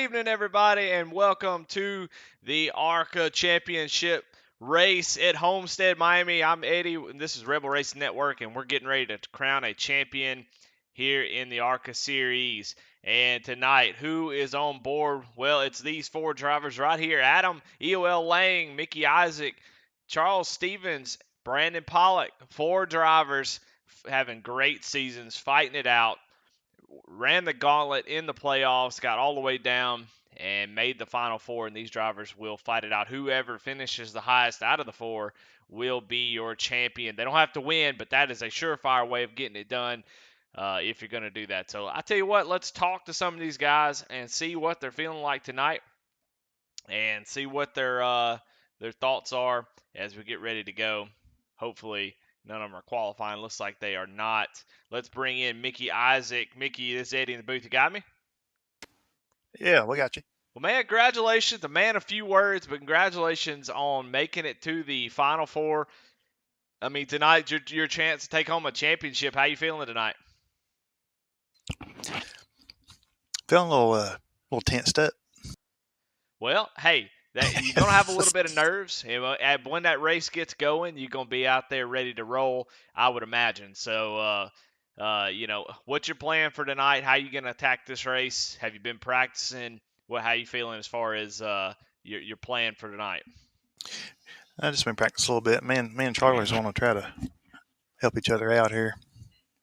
evening, everybody, and welcome to the Arca Championship race at Homestead, Miami. I'm Eddie, and this is Rebel Racing Network, and we're getting ready to crown a champion here in the Arca Series. And tonight, who is on board? Well, it's these four drivers right here. Adam, EOL Lang, Mickey Isaac, Charles Stevens, Brandon Pollock. Four drivers having great seasons, fighting it out. Ran the gauntlet in the playoffs, got all the way down, and made the Final Four. And these drivers will fight it out. Whoever finishes the highest out of the four will be your champion. They don't have to win, but that is a surefire way of getting it done if you're going to do that. So I tell you what, let's talk to some of these guys and see what they're feeling like tonight, and see what their thoughts are as we get ready to go. Hopefully, none of them are qualifying. Looks like they are not. Let's bring in Mickey Isaac. Mickey, this is Eddie in the booth. You got me? Yeah, we got you. Well, man, congratulations. A man, a few words, but congratulations on making it to the Final Four. I mean, tonight's your chance to take home a championship. How you feeling tonight? Feeling a little tensed up. Well, hey, you're going to have a little bit of nerves. When that race gets going, you're going to be out there ready to roll, I would imagine. So, what's your plan for tonight? How you going to attack this race? Have you been practicing? How you feeling as far as your plan for tonight? I just been practicing a little bit. Me and Charlie's want to try to help each other out here,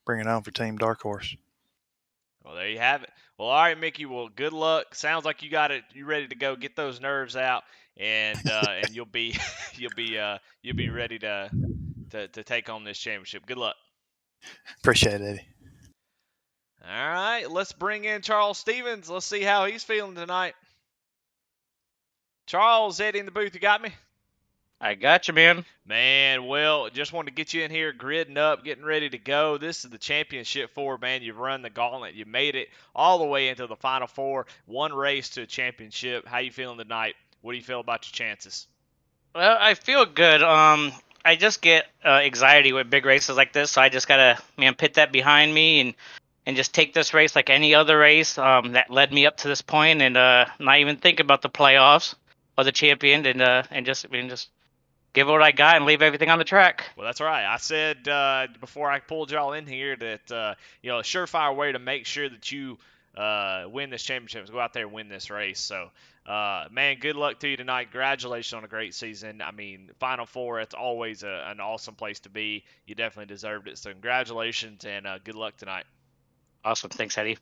bring it on for Team Dark Horse. Well, there you have it. Well, all right, Mickey. Well, good luck. Sounds like you got it. You ready to go? Get those nerves out, and you'll be ready to take on this championship. Good luck. Appreciate it, Eddie. All right, let's bring in Charles Stevens. Let's see how he's feeling tonight. Charles, Eddie in the booth. You got me? I got you, man. Man, well, just wanted to get you in here gridding up, getting ready to go. This is the championship four, man. You've run the gauntlet. You made it all the way into the Final Four. One race to a championship. How you feeling tonight? What do you feel about your chances? Well, I feel good. I just get anxiety with big races like this, so I just gotta, put that behind me and just take this race like any other race that led me up to this point, and not even think about the playoffs or the champion, and just give it what I got and leave everything on the track. Well, that's right. I said before I pulled y'all in here that a surefire way to make sure that you win this championship is go out there and win this race. So, man, good luck to you tonight. Congratulations on a great season. I mean, Final Four, it's always an awesome place to be. You definitely deserved it. So, congratulations and good luck tonight. Awesome. Thanks, Eddie.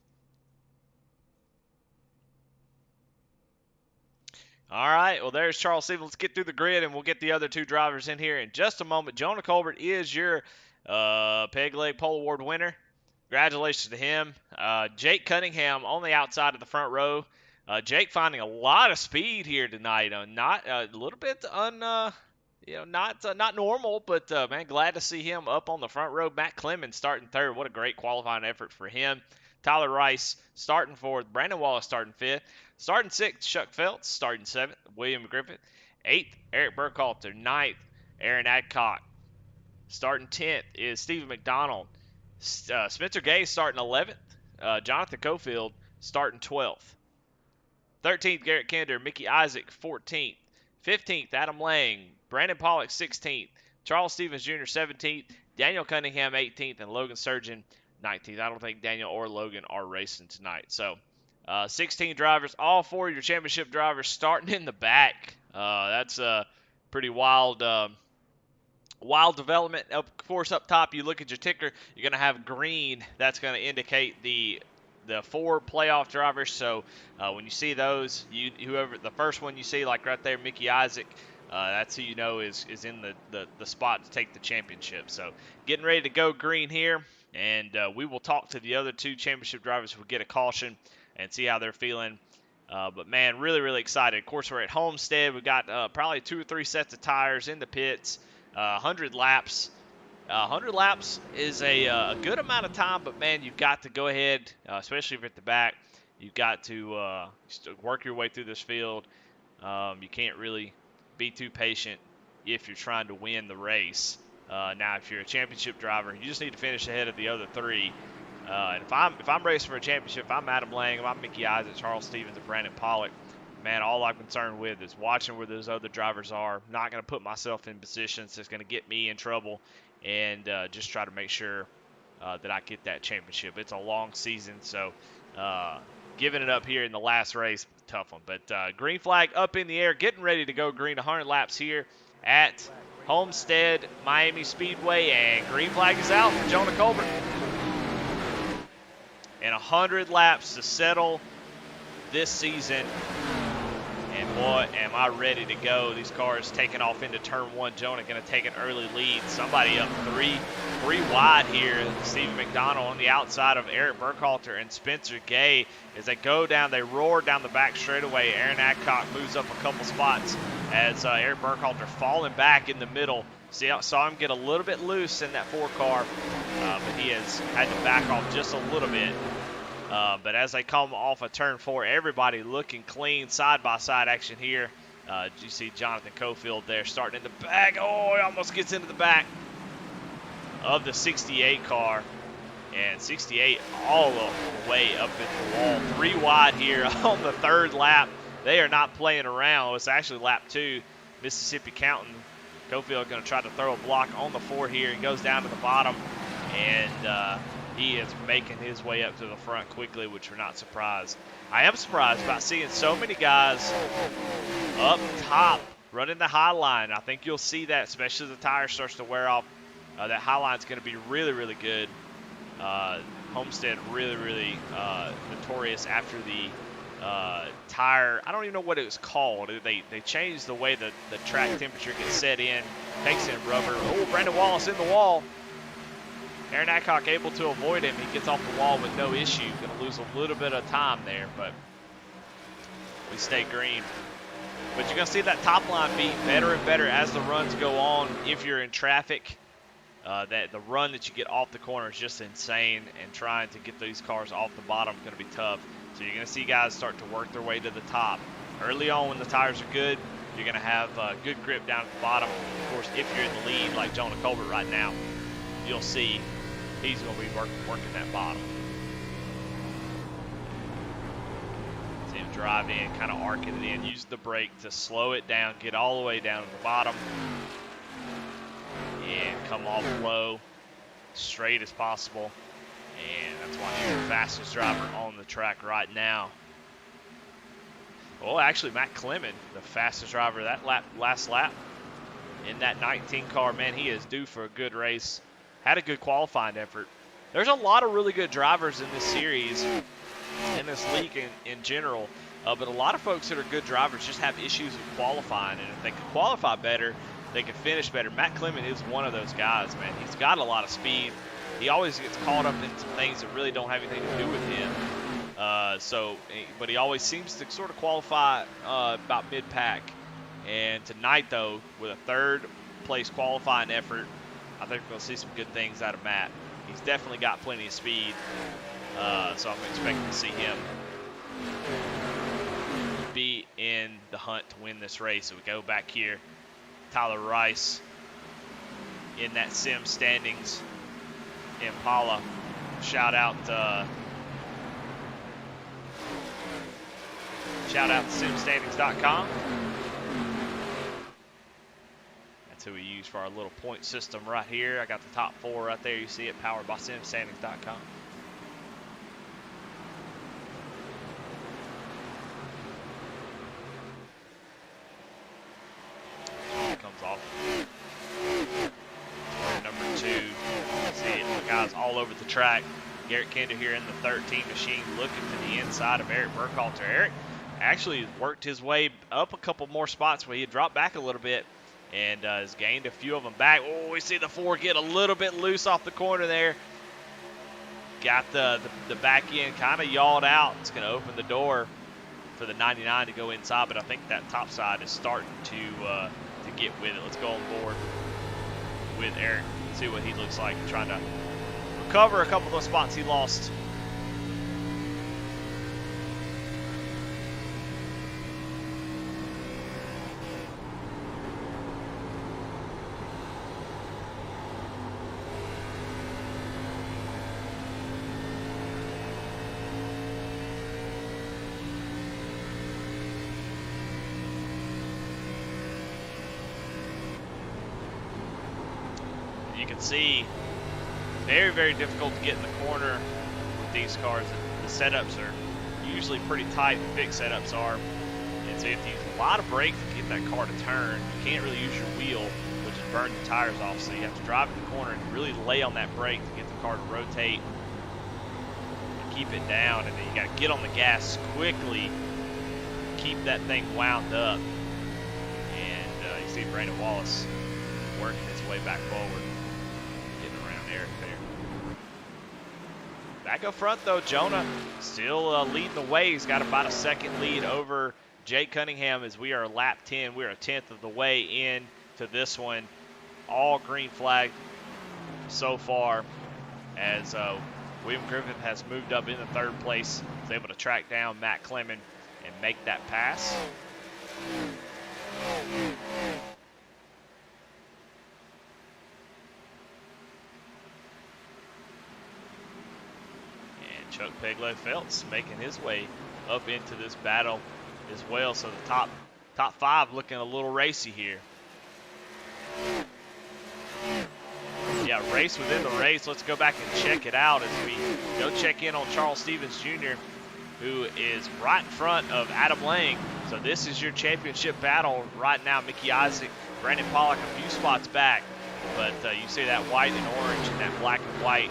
All right, well, there's Charles Stevens. Let's get through the grid, and we'll get the other two drivers in here in just a moment. Jonah Colbert is your Peg Leg Pole Award winner. Congratulations to him. Jake Cunningham on the outside of the front row. Jake finding a lot of speed here tonight. Not a little bit not normal, but man, glad to see him up on the front row. Matt Clement starting third. What a great qualifying effort for him. Tyler Rice starting fourth. Brandon Wallace starting fifth. Starting sixth, Chuck Phelps. Starting seventh, William Griffith. Eighth, Eric Burkhalter. Ninth, Aaron Adcock. Starting 10th is Stephen McDonald. Spencer Gay starting 11th. Jonathan Cofield starting 12th. 13th, Garrett Kinder. Mickey Isaac, 14th. 15th, Adam Lang. Brandon Pollock, 16th. Charles Stevens Jr., 17th. Daniel Cunningham, 18th. And Logan Surgeon, 19th. I don't think Daniel or Logan are racing tonight. So, 16 drivers. All four of your championship drivers starting in the back. That's a pretty wild development. Of course, up top, you look at your ticker, you're going to have green. That's going to indicate the four playoff drivers. So when you see those, whoever the first one you see, like right there, Mickey Isaac, that's who you know is in the spot to take the championship. So getting ready to go green here, and we will talk to the other two championship drivers who will get a caution and see how they're feeling. But, man, really, really excited. Of course, we're at Homestead. We've got probably 2 or 3 sets of tires in the pits, 100 laps. 100 laps is a good amount of time, but, man, you've got to go ahead, especially if you're at the back. You've got to work your way through this field. You can't really be too patient if you're trying to win the race. Now, if you're a championship driver, you just need to finish ahead of the other 3. And if I'm racing for a championship, if I'm Adam Lang, if I'm Mickey Isaac, Charles Stevens, and Brandon Pollock, man, all I'm concerned with is watching where those other drivers are. Not going to put myself in positions that's going to get me in trouble, and just try to make sure that I get that championship. It's a long season, so giving it up here in the last race, tough one. But green flag up in the air, getting ready to go green. 100 laps here at Homestead Miami Speedway, and green flag is out for Jonah Colbert. And 100 laps to settle this season. And boy, am I ready to go. These cars taking off into turn one. Jonah going to take an early lead. Somebody up three wide here. Stephen McDonald on the outside of Eric Burkhalter and Spencer Gay. As they go down, they roar down the back straightaway. Aaron Adcock moves up a couple spots as Eric Burkhalter falling back in the middle. Saw him get a little bit loose in that 4 car, but he has had to back off just a little bit. But as they come off of turn 4, everybody looking clean, side-by-side action here. You see Jonathan Cofield there starting in the back. Oh, he almost gets into the back of the 68 car. And 68 all the way up in the wall. 3 wide here on the 3rd lap. They are not playing around. It's actually lap 2, Mississippi counting. Cofield going to try to throw a block on the 4 here. He goes down to the bottom, and he is making his way up to the front quickly, which we're not surprised. I am surprised about seeing so many guys up top running the high line. I think you'll see that, especially as the tire starts to wear off. That high line is going to be really, really good. Homestead really notorious after the tire. I don't even know what it was called. They changed the way the track temperature gets set in, takes in rubber. Oh, Brandon Wallace in the wall. Aaron Adcock able to avoid him. He gets off the wall with no issue. Going to lose a little bit of time there, but we stay green. But you're going to see that top line be better and better as the runs go on. If you're in traffic, that the run that you get off the corner is just insane, and trying to get these cars off the bottom is going to be tough. So you're going to see guys start to work their way to the top. Early on when the tires are good, you're going to have good grip down at the bottom. Of course, if you're in the lead like Jonah Colbert right now, you'll see he's going to be working that bottom. See him drive in, kind of arcing it in, use the brake to slow it down, get all the way down to the bottom, and come off low, straight as possible. And that's why he's the fastest driver on the track right now. Well, actually, Matt Clement, the fastest driver that last lap in that 19 car. Man, he is due for a good race. Had a good qualifying effort. There's a lot of really good drivers in this series, in this league in general. But a lot of folks that are good drivers just have issues with qualifying. And if they can qualify better, they can finish better. Matt Clement is one of those guys, man. He's got a lot of speed. He always gets caught up in some things that really don't have anything to do with him. But he always seems to sort of qualify about mid-pack. And tonight, though, with a 3rd place qualifying effort, I think we're going to see some good things out of Matt. He's definitely got plenty of speed, so I'm expecting to see him be in the hunt to win this race. So we go back here, Tyler Rice in that sim standings. Impala, shout out to simstandings.com. That's who we use for our little point system right here. I got the top 4 right there. You see it, powered by simstandings.com. Comes off. Number 2. See it, the guys all over the track. Garrett Kinder here in the 13 machine, looking to the inside of Eric Burkhalter. Eric actually worked his way up a couple more spots where he had dropped back a little bit and has gained a few of them back. Oh, we see the 4 get a little bit loose off the corner there. Got the back end kind of yawed out. It's going to open the door for the 99 to go inside, but I think that top side is starting to get with it. Let's go on board with Eric, see what he looks like, trying to recover a couple of those spots he lost. you can see, very, very difficult to get in the corner with these cars. The setups are usually pretty tight, the big setups are. And so you have to use a lot of brake to get that car to turn. You can't really use your wheel, which is burn the tires off. So you have to drive in the corner and really lay on that brake to get the car to rotate and keep it down. And then you got to get on the gas quickly, keep that thing wound up. And you see Brandon Wallace working his way back forward, getting around Eric there. Back up front, though, Jonah still leading the way. He's got about a second lead over Jake Cunningham as we are lap 10. We are a 10th of the way in to this one. All green flagged so far as William Griffin has moved up into third place. He's able to track down Matt Clement and make that pass. And Chuck Pegleg Phelps making his way up into this battle as well. So the top five looking a little racy here. Yeah, race within the race. Let's go back and check it out as we go check in on Charles Stevens Jr., who is right in front of Adam Lang. So this is your championship battle right now. Mickey Isaac, Brandon Pollock a few spots back. But you see that white and orange and that black and white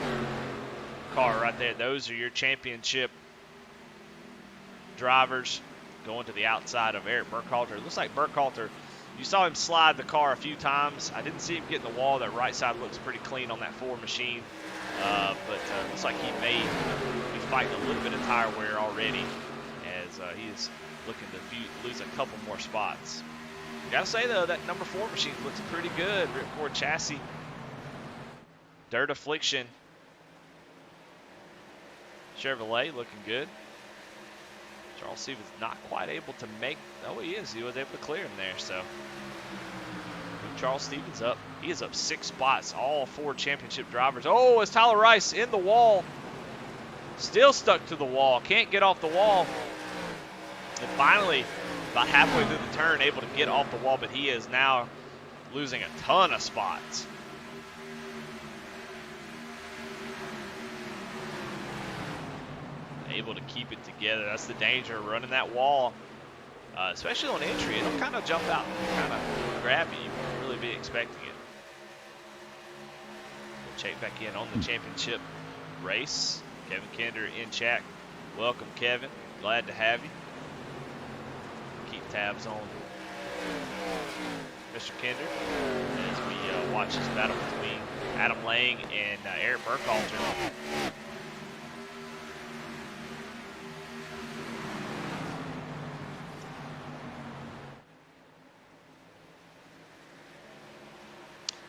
car right there. Those are your championship drivers going to the outside of Eric Burkhalter. It looks like Burkhalter, you saw him slide the car a few times. I didn't see him get in the wall. That right side looks pretty clean on that Ford machine. But looks like he may be fighting a little bit of tire wear already as he is looking to lose a couple more spots. Gotta say, though, that number 4 machine looks pretty good. Ripcord chassis. Dirt Affliction Chevrolet looking good. Charles Stevens not quite able to make, oh, he is. He was able to clear him there, so. Charles Stevens up. He is up 6 spots, all 4 championship drivers. Oh, it's Tyler Rice in the wall. Still stuck to the wall. Can't get off the wall. And finally, about halfway through the turn, able to get off the wall, but he is now losing a ton of spots. Able to keep it together. That's the danger of running that wall, especially on entry. It'll kind of jump out and kind of grab you. You won't really be expecting it. We'll check back in on the championship race. Kevin Kinder in chat. Welcome, Kevin. Glad to have you. Keep tabs on Mr. Kinder as we watch this battle between Adam Lang and Eric Burkhalter.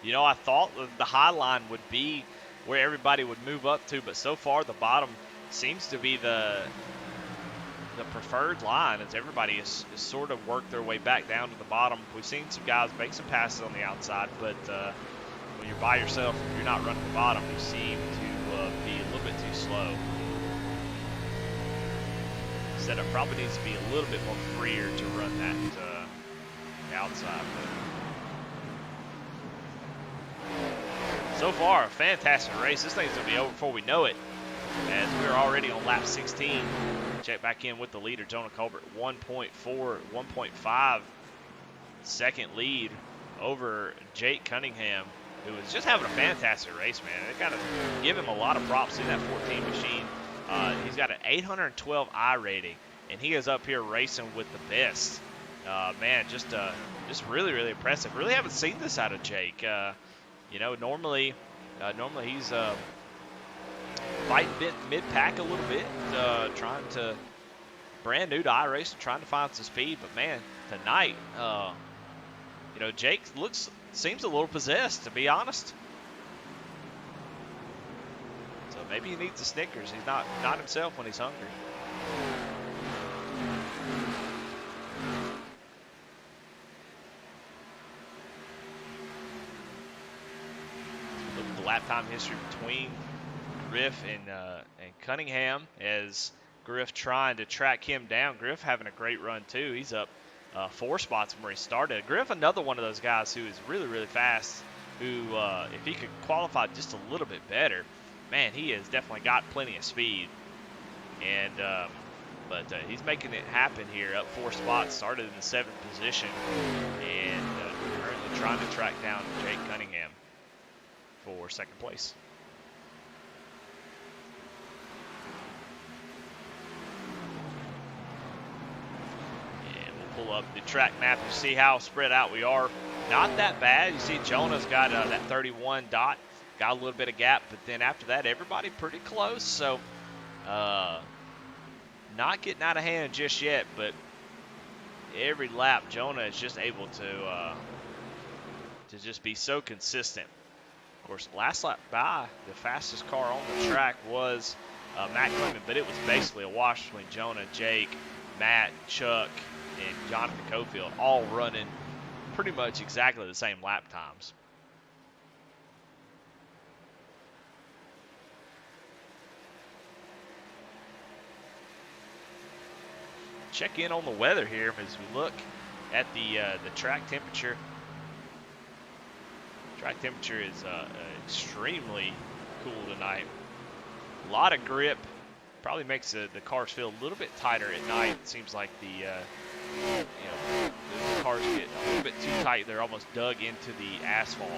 You know, I thought the high line would be where everybody would move up to, but so far the bottom seems to be the preferred line as everybody has sort of worked their way back down to the bottom. We've seen some guys make some passes on the outside, but when you're by yourself, if you're not running the bottom, you seem to be a little bit too slow. Setup probably needs to be a little bit more freer to run that outside. But so far, a fantastic race. This thing's going to be over before we know it, as we're already on lap 16. Check back in with the leader, Jonah Colbert, 1.5 second lead over Jake Cunningham, who was just having a fantastic race, man. They got to give him a lot of props in that 14 machine. He's got an 812 I rating, and he is up here racing with the best. Man, just really, really impressive. Really haven't seen this out of Jake. You know, normally he's fighting mid-pack a little bit, trying to, brand new to iRacing, trying to find some speed. But man, tonight, you know, Jake seems a little possessed, to be honest. So maybe he needs a Snickers. He's not himself when he's hungry. The lap time history between Griff and Cunningham, as Griff trying to track him down. Griff having a great run too. He's up 4 spots from where he started. Griff, another one of those guys who is really, really fast who, if he could qualify just a little bit better, man, he has definitely got plenty of speed. And but he's making it happen here, up 4 spots, started in the 7th position, and currently trying to track down Jake Cunningham for 2nd place. And we'll pull up the track map and see how spread out we are. Not that bad. You see Jonah's got that 31 dot, got a little bit of gap, but then after that, everybody pretty close. So not getting out of hand just yet, but every lap Jonah is just able to just be so consistent. Of course, last lap by, the fastest car on the track was Matt Clement, but it was basically a wash between Jonah, Jake, Matt, Chuck, and Jonathan Cofield, all running pretty much exactly the same lap times. Check in on the weather here as we look at the track temperature. Track temperature is extremely cool tonight. A lot of grip. Probably makes the cars feel a little bit tighter at night. It seems like the cars get a little bit too tight. They're almost dug into the asphalt,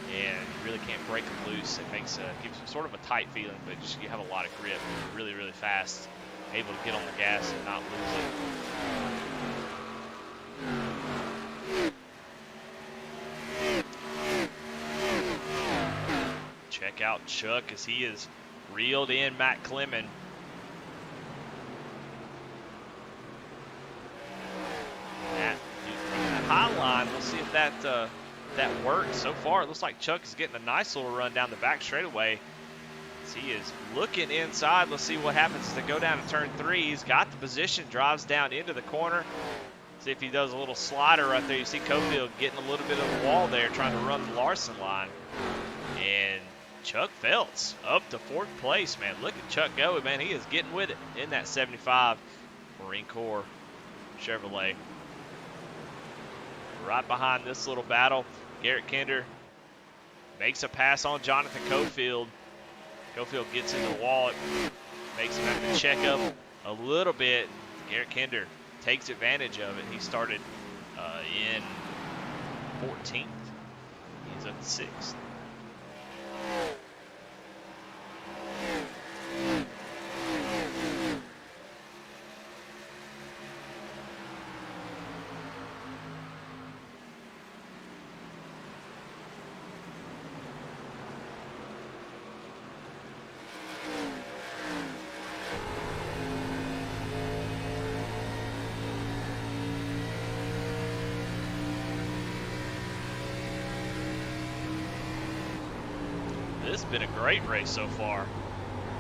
and you really can't break them loose. It makes gives you sort of a tight feeling, but just you have a lot of grip. Really, really fast. Able to get on the gas and not lose it. Check out Chuck as he is reeled in Matt Clement. That high line, let's see if that works. So far, it looks like Chuck is getting a nice little run down the back straightaway. He is looking inside. Let's see what happens as they go down to turn 3. He's got the position, drives down into the corner. See if he does a little slider right there. You see Cofield getting a little bit of the wall there, trying to run the Larson line. And Chuck Feltz up to 4th place, man. Look at Chuck go, man. He is getting with it in that 75 Marine Corps Chevrolet. Right behind this little battle, Garrett Kinder makes a pass on Jonathan Cofield. Cofield gets into the wall. It makes him have to check up a little bit. Garrett Kinder takes advantage of it. He started in 14th. He's up to 6th. This has been a great race so far,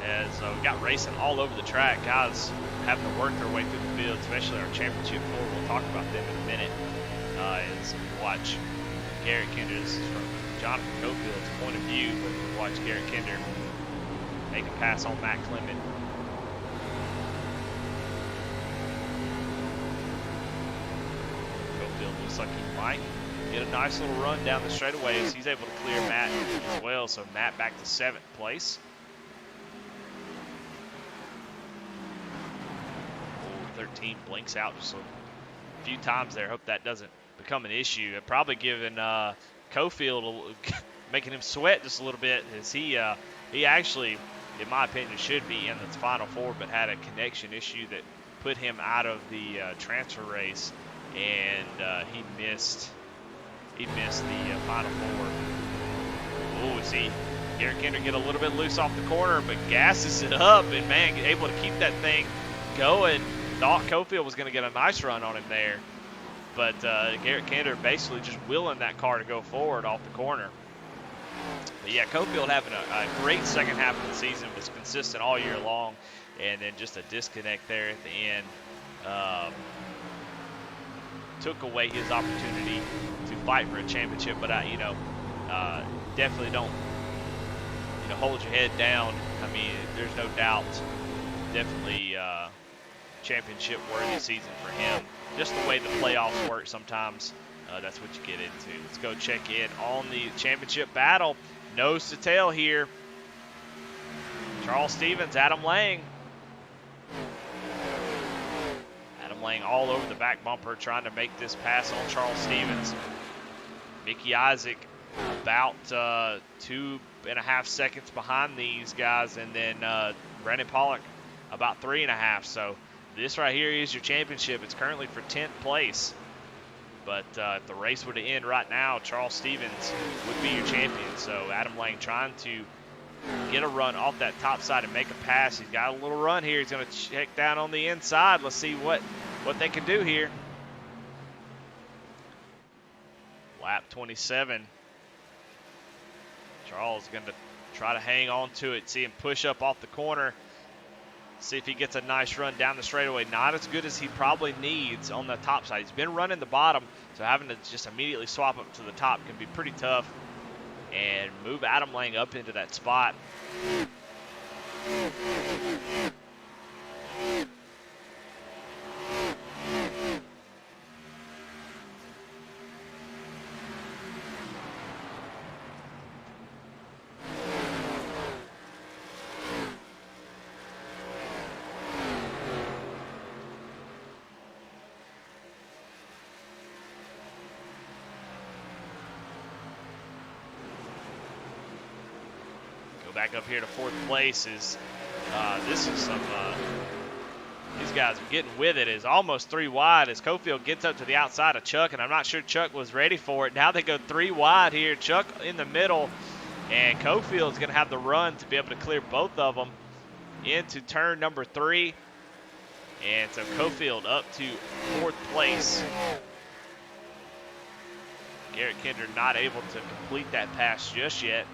as we got racing all over the track. Guys having to work their way through the field, especially our championship 4. We'll talk about them in a minute. As we watch Garrett Kinder, this is from Jonathan Cofield's point of view, but we watch Garrett Kinder make a pass on Matt Clement. Cofield looks like he might get a nice little run down the straightaway as he's able to clear Matt as well. So Matt back to 7th place. 13 blinks out just a few times there. Hope that doesn't become an issue. And probably giving Cofield, making him sweat just a little bit, as he actually, in my opinion, should be in the Final 4, but had a connection issue that put him out of the transfer race, and he missed the Final 4. Oh, see Garrett Kinder get a little bit loose off the corner, but gasses it up, and man, able to keep that thing going. Thought Cofield was going to get a nice run on him there, but Garrett Kinder basically just willing that car to go forward off the corner. But yeah, Cofield having a great second half of the season, was consistent all year long, and then just a disconnect there at the end took away his opportunity to fight for a championship. But definitely don't hold your head down. I mean, there's no doubt, definitely championship worthy season for him. Just the way the playoffs work sometimes, that's what you get into. Let's go check in on the championship battle. Nose to tail here. Charles Stevens, Adam Lang. Adam Lang all over the back bumper trying to make this pass on Charles Stevens. Mickey Isaac about 2.5 seconds behind these guys, and then Brandon Pollock about 3.5. So this right here is your championship. It's currently for 10th place. But if the race were to end right now, Charles Stevens would be your champion. So Adam Lang trying to get a run off that top side and make a pass. He's got a little run here. He's going to check down on the inside. Let's see what they can do here. Lap 27. Charles is going to try to hang on to it. See him push up off the corner. See if he gets a nice run down the straightaway. Not as good as he probably needs on the top side. He's been running the bottom, so having to just immediately swap up to the top can be pretty tough. And move Adam Lang up into that spot. Back up here to 4th place is this is some these guys are getting with it. Is almost 3 wide as Cofield gets up to the outside of Chuck, and I'm not sure Chuck was ready for it. Now they go 3 wide here. Chuck in the middle, and Cofield's going to have the run to be able to clear both of them into turn number 3. And so Cofield up to 4th place. Garrett Kinder not able to complete that pass just yet.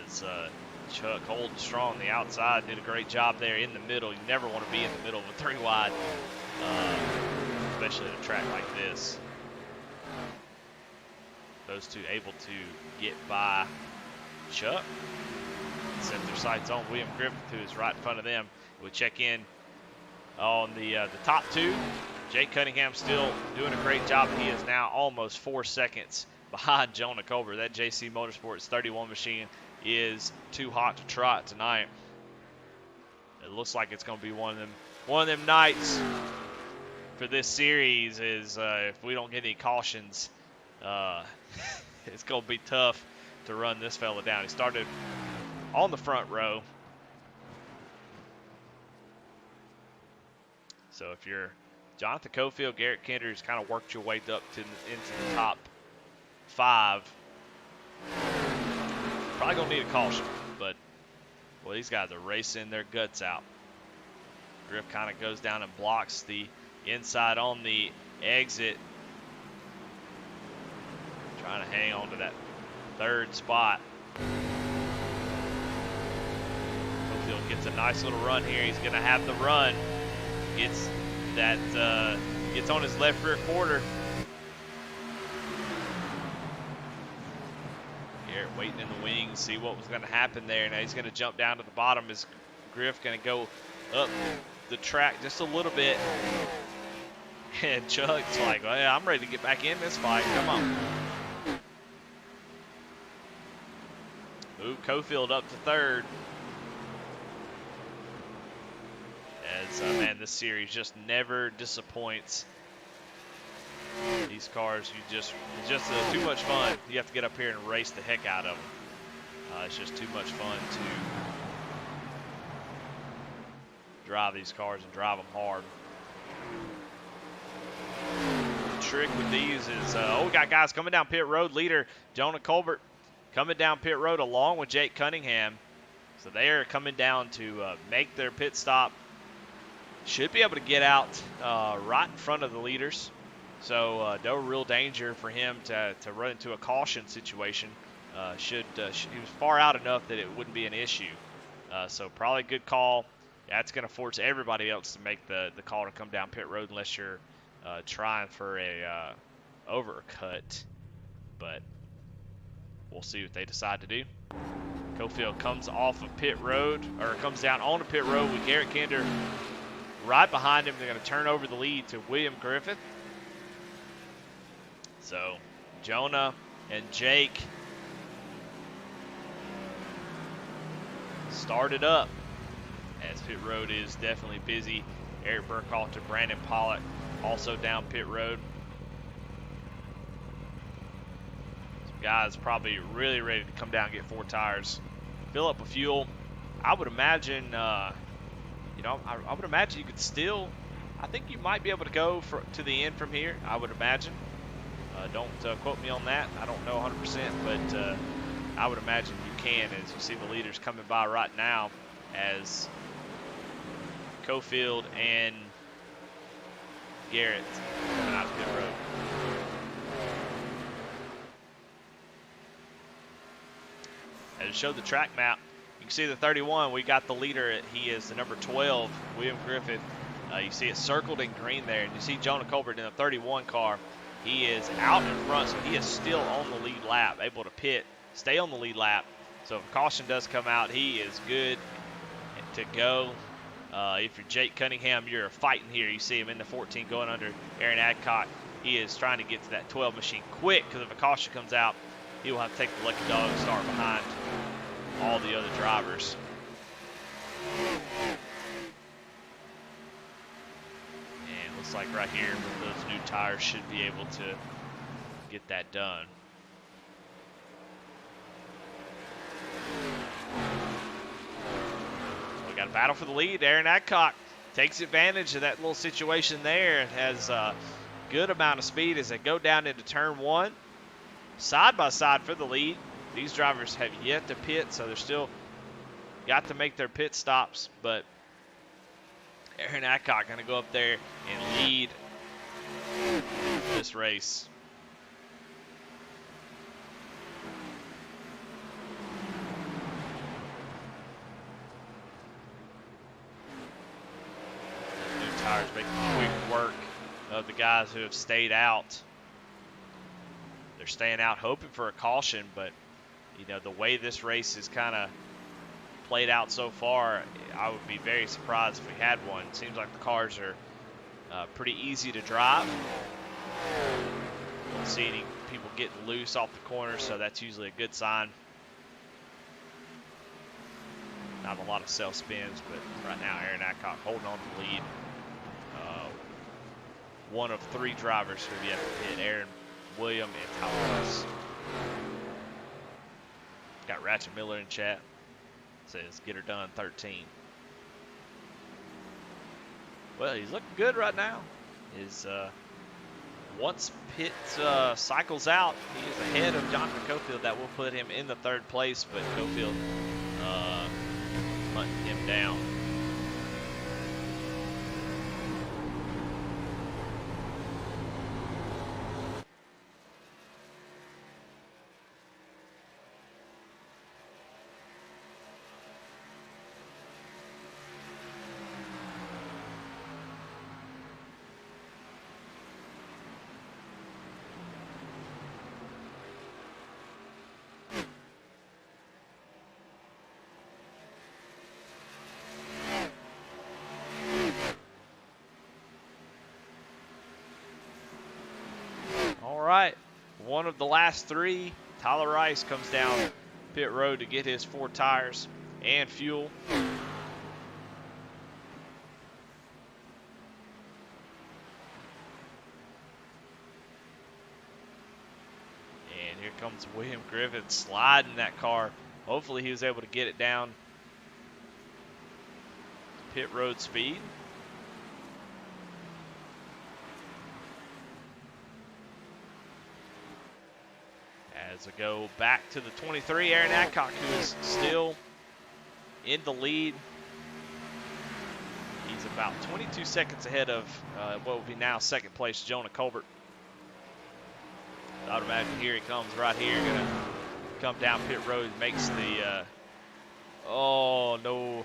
As Chuck holding strong on the outside, did a great job there in the middle. You never want to be in the middle of a 3 wide, especially at a track like this. Those two able to get by Chuck. Set their sights on William Griffith, who is right in front of them. We'll check in on the top 2. Jake Cunningham still doing a great job. He is now almost 4 seconds behind Jonah Colbert. That JC Motorsports 31 machine is too hot to trot tonight. It looks like it's going to be one of them nights for this series. Is if we don't get any cautions, it's going to be tough to run this fella down. He started on the front row. So if you're Jonathan Cofield, Garrett Kinder's kind of worked your way up into the top 5. Probably gonna need a caution, but well, these guys are racing their guts out. Griff kind of goes down and blocks the inside on the exit, trying to hang on to that 3rd spot. Cofield gets a nice little run here. He's gonna have the run. Gets on his left rear quarter. Garrett waiting in the wings, see what was going to happen there. Now he's going to jump down to the bottom. Is Griff going to go up the track just a little bit? And Chuck's like, well, yeah, I'm ready to get back in this fight. Come on. Move Cofield up to 3rd. As, man, this series just never disappoints. These cars, it's just too much fun. You have to get up here and race the heck out of them. It's just too much fun to drive these cars and drive them hard. The trick with these is, we got guys coming down pit road. Leader Jonah Colbert coming down pit road along with Jake Cunningham. So they are coming down to make their pit stop. Should be able to get out right in front of the leaders. So no real danger for him to run into a caution situation. He was far out enough that it wouldn't be an issue. So probably a good call. That's going to force everybody else to make the call to come down pit road unless you're trying for a overcut. But we'll see what they decide to do. Cofield comes off of pit road, or comes down onto pit road with Garrett Kinder right behind him. They're going to turn over the lead to William Griffith. So Jonah and Jake started up as pit road is definitely busy. Eric Burkhalter, Brandon Pollock also down pit road. Some guys probably really ready to come down and get 4 tires. Fill up with fuel. I would imagine, you know, I would imagine you could still, I think you might be able to go to the end from here, I would imagine. Don't quote me on that. I don't know 100%, but I would imagine you can, as you see the leaders coming by right now as Cofield and Garrett coming out of pit road. As it showed the track map, you can see the 31. We got the leader. He is the number 12, William Griffith. You see it circled in green there, and you see Jonah Colbert in the 31 car. He is out in front, so he is still on the lead lap, able to pit, stay on the lead lap. So if a caution does come out, he is good to go. If you're Jake Cunningham, you're fighting here. You see him in the 14 going under Aaron Adcock. He is trying to get to that 12 machine quick, because if a caution comes out, he will have to take the lucky dog and start behind all the other drivers. And looks like right here, those new tires should be able to get that done. We got a battle for the lead. Aaron Adcock takes advantage of that little situation there and has a good amount of speed as they go down into turn 1. Side by side for the lead. These drivers have yet to pit, so they're still got to make their pit stops, but Aaron Adcock going to go up there and lead this race. New tires making quick work of the guys who have stayed out. They're staying out hoping for a caution, but you know, the way this race is kind of played out so far, I would be very surprised if we had one. It seems like the cars are pretty easy to drive. Don't see any people getting loose off the corner, so that's usually a good sign. Not a lot of self spins, but right now Aaron Adcock holding on to the lead. One of 3 drivers who have yet to pit, Aaron, William, and Tyler Rice. Got Ratchet Miller in chat. Says, get her done 13. Well, he's looking good right now. Once pit cycles out, he is ahead of Jonathan Cofield. That will put him in the 3rd place, but Cofield hunting him down. Right, one of the last 3, Tyler Rice comes down pit road to get his 4 tires and fuel. And here comes William Griffith sliding that car. Hopefully he was able to get it down to pit road speed. As we go back to the 23, Aaron Adcock, who is still in the lead. He's about 22 seconds ahead of what will be now 2nd place, Jonah Colbert. I would imagine here he comes right here, gonna come down pit road, makes the, oh no.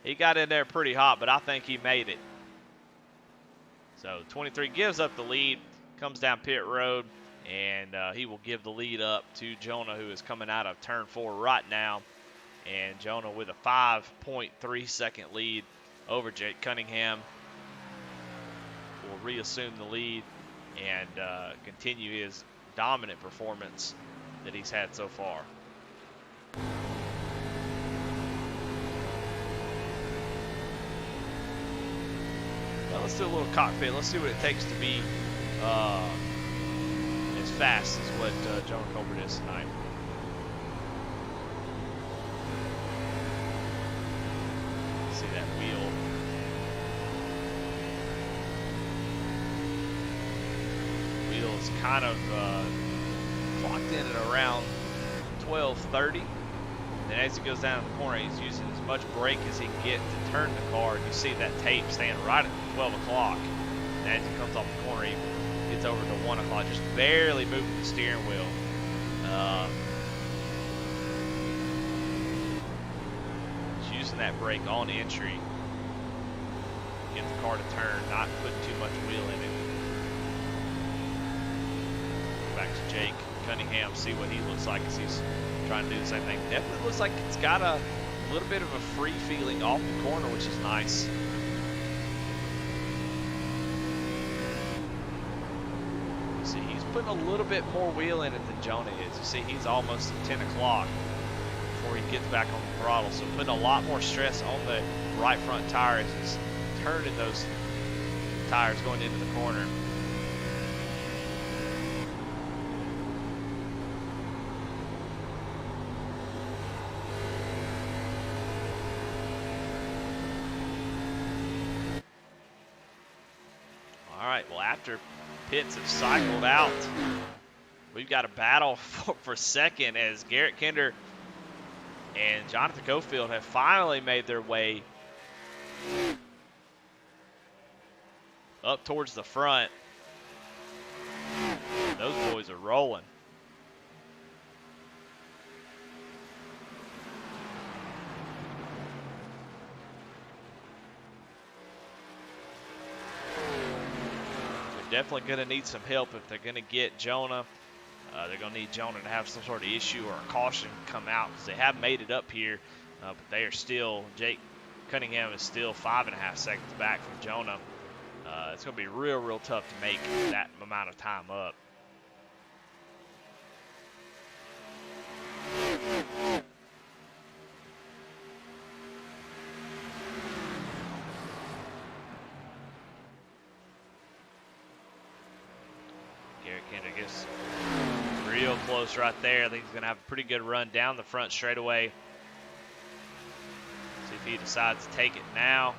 He got in there pretty hot, but I think he made it. So 23 gives up the lead, comes down pit road, and he will give the lead up to Jonah, who is coming out of turn 4 right now. And Jonah with a 5.3 second lead over Jake Cunningham. will reassume the lead and continue his dominant performance that he's had so far. Well, let's do a little cockpit. Let's see what it takes to be as fast as what Jonah Colbert is tonight. See that wheel. Wheel is kind of clocked in at around 12:30. Then as he goes down the corner, he's using as much brake as he can get to turn the car. And you see that tape staying right at 12 o'clock. And as he comes off the corner, he gets over to 1 o'clock, just barely moving the steering wheel. He's using that brake on entry. Get the car to turn, not putting too much wheel in it. Back to Jake Cunningham, see what he looks like as he's trying to do the same thing. Definitely looks like it's got a little bit of a free feeling off the corner, which is nice. You see, he's putting a little bit more wheel in it than Jonah is. You see, he's almost at 10 o'clock before he gets back on the throttle, so putting a lot more stress on the right front tire as he's turning those tires going into the corner. All right, well, after pits have cycled out, we've got a battle for second as Garrett Kinder and Jonathan Cofield have finally made their way up towards the front. Those boys are rolling. Definitely going to need some help if they're going to get Jonah. They're going to need Jonah to have some sort of issue or a caution come out because they have made it up here, but they are still, Jake Cunningham is still 5.5 seconds back from Jonah. It's going to be real tough to make that amount of time up. Kinder gets real close right there. I think he's going to have a pretty good run down the front straightaway. See if he decides to take it now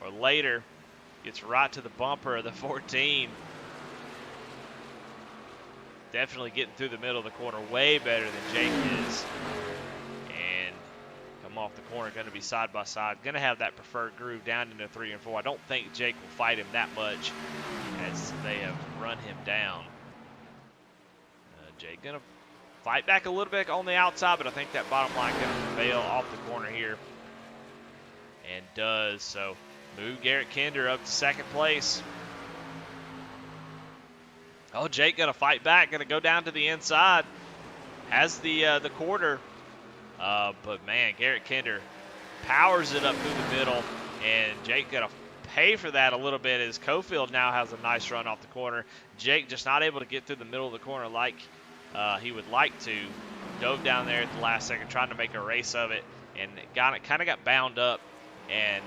or later. Gets right to the bumper of the 14. Definitely getting through the middle of the corner way better than Jake is. And come off the corner, going to be side by side. Going to have that preferred groove down into 3 and 4. I don't think Jake will fight him that much as they have run him down. Jake going to fight back a little bit on the outside, but I think that bottom line going to prevail off the corner here. And does. So move Garrett Kinder up to second place. Oh, Jake going to fight back, going to go down to the inside. Has the quarter. But, man, Garrett Kinder powers it up through the middle. And Jake going to pay for that a little bit as Cofield now has a nice run off the corner. Jake just not able to get through the middle of the corner like he would like to. Dove down there at the last second trying to make a race of it. And kind of got bound up and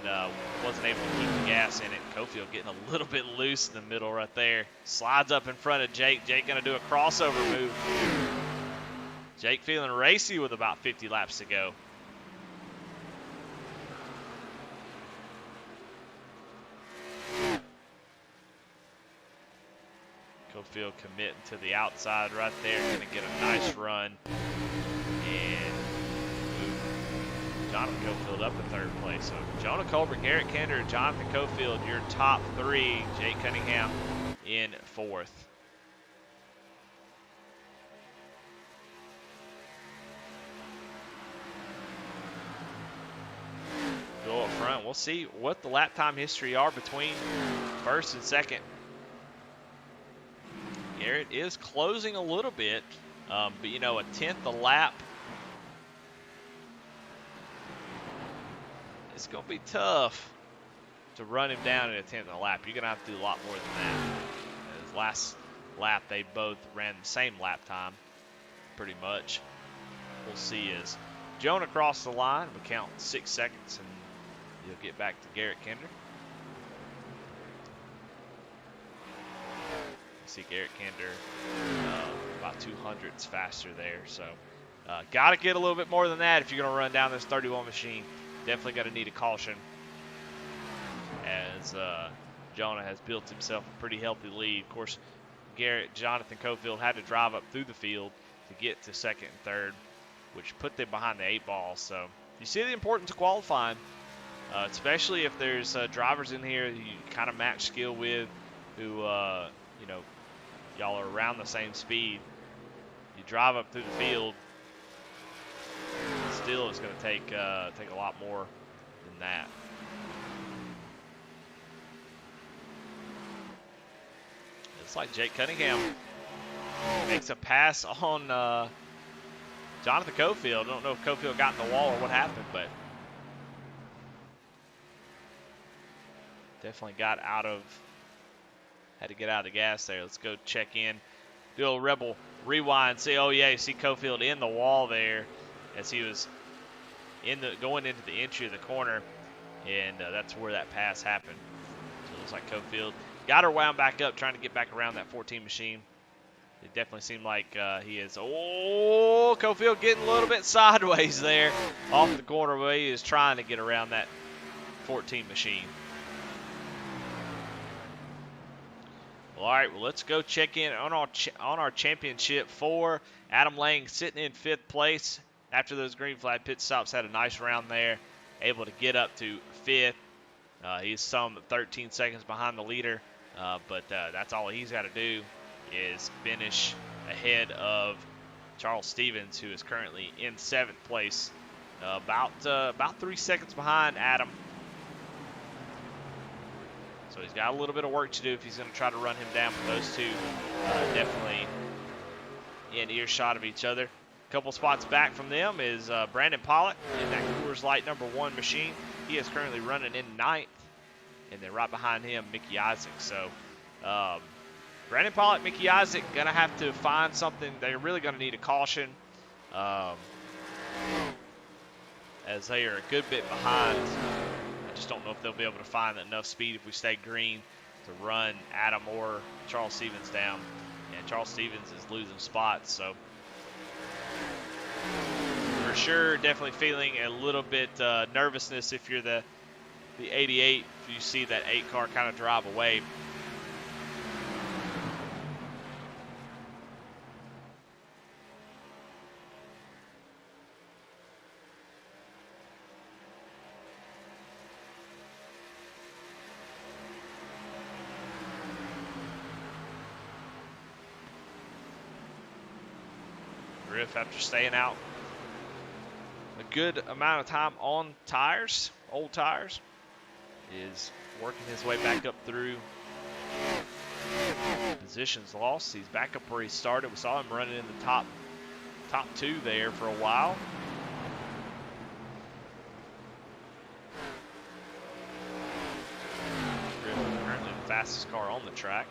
wasn't able to keep the gas in it. Cofield getting a little bit loose in the middle right there. Slides up in front of Jake. Jake going to do a crossover move. Jake feeling racy with about 50 laps to go. Cofield committing to the outside right there. Going to get a nice run. And Jonathan Cofield up in third place. So Jonah Colbert, Garrett Kinder, Jonathan Cofield, your top three. Jake Cunningham in fourth. Go up front. We'll see what the lap time history are between first and second. Garrett is closing a little bit, but you know, a tenth a lap. It's going to be tough to run him down in a 10th of a lap. You're going to have to do a lot more than that. His last lap, they both ran the same lap time, pretty much. We'll see as Jonah crossed the line. We count 6 seconds, and you'll get back to Garrett Kinder. See Garrett Kinder about 200s faster there. So got to get a little bit more than that if you're going to run down this 31 machine. Definitely going to need a caution, as Jonah has built himself a pretty healthy lead. Of course, Jonathan Cofield had to drive up through the field to get to second and third, which put them behind the 8 ball. So you see the importance of qualifying, especially if there's drivers in here you kind of match skill with, who y'all are around the same speed. You drive up through the field, still it's going to take a lot more than that. Looks like Jake Cunningham makes a pass on Jonathan Cofield. I don't know if Cofield got in the wall or what happened, but definitely had to get out of the gas there. Let's go check in. Do a Rebel rewind. See, oh yeah, you see Cofield in the wall there as he was going into the entry of the corner, and that's where that pass happened. So it looks like Cofield got her wound back up, trying to get back around that 14 machine. It definitely seemed like he is. Oh, Cofield getting a little bit sideways there off the corner where he is trying to get around that 14 machine. Well, all right, well, let's go check in on our championship 4. Adam Lang sitting in 5th place after those green flag pit stops. Had a nice round there, able to get up to 5th. He's some 13 seconds behind the leader, but that's all he's got to do is finish ahead of Charles Stevens, who is currently in 7th place, about 3 seconds behind Adam. So he's got a little bit of work to do if he's going to try to run him down. But those two definitely in earshot of each other. A couple spots back from them is Brandon Pollock in that Coors Light #1 machine. He is currently running in 9th. And then right behind him, Mickey Isaac. So Brandon Pollock, Mickey Isaac, going to have to find something. They're really going to need a caution, as they are a good bit behind. I just don't know if they'll be able to find enough speed if we stay green to run Adam or Charles Stevens down. And Charles Stevens is losing spots, so for sure, definitely feeling a little bit nervousness if you're the 88, if you see that 8 car kind of drive away. Griff, after staying out a good amount of time on tires, old tires, is working his way back up through positions lost. He's back up where he started. We saw him running in the top 2 there for a while. Griff is currently the fastest car on the track.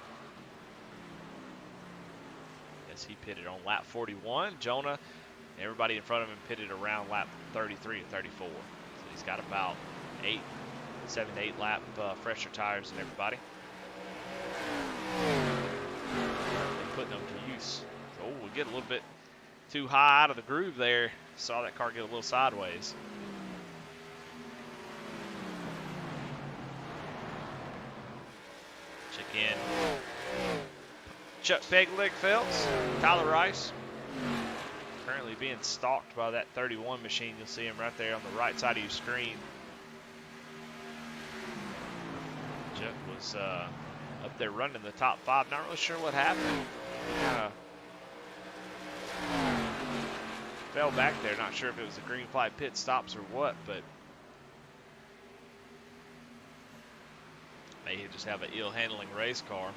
He pitted on lap 41. Jonah, everybody in front of him pitted around lap 33 and 34. So he's got about 7 to 8 lap fresher tires than everybody. And putting them to use. So we get a little bit too high out of the groove there. Saw that car get a little sideways. Check in. Chuck Pegleg Phelps, Tyler Rice, currently being stalked by that 31 machine. You'll see him right there on the right side of your screen. Chuck was up there running the top 5. Not really sure what happened. Fell back there. Not sure if it was the green flag pit stops or what, but may just have an ill handling race car.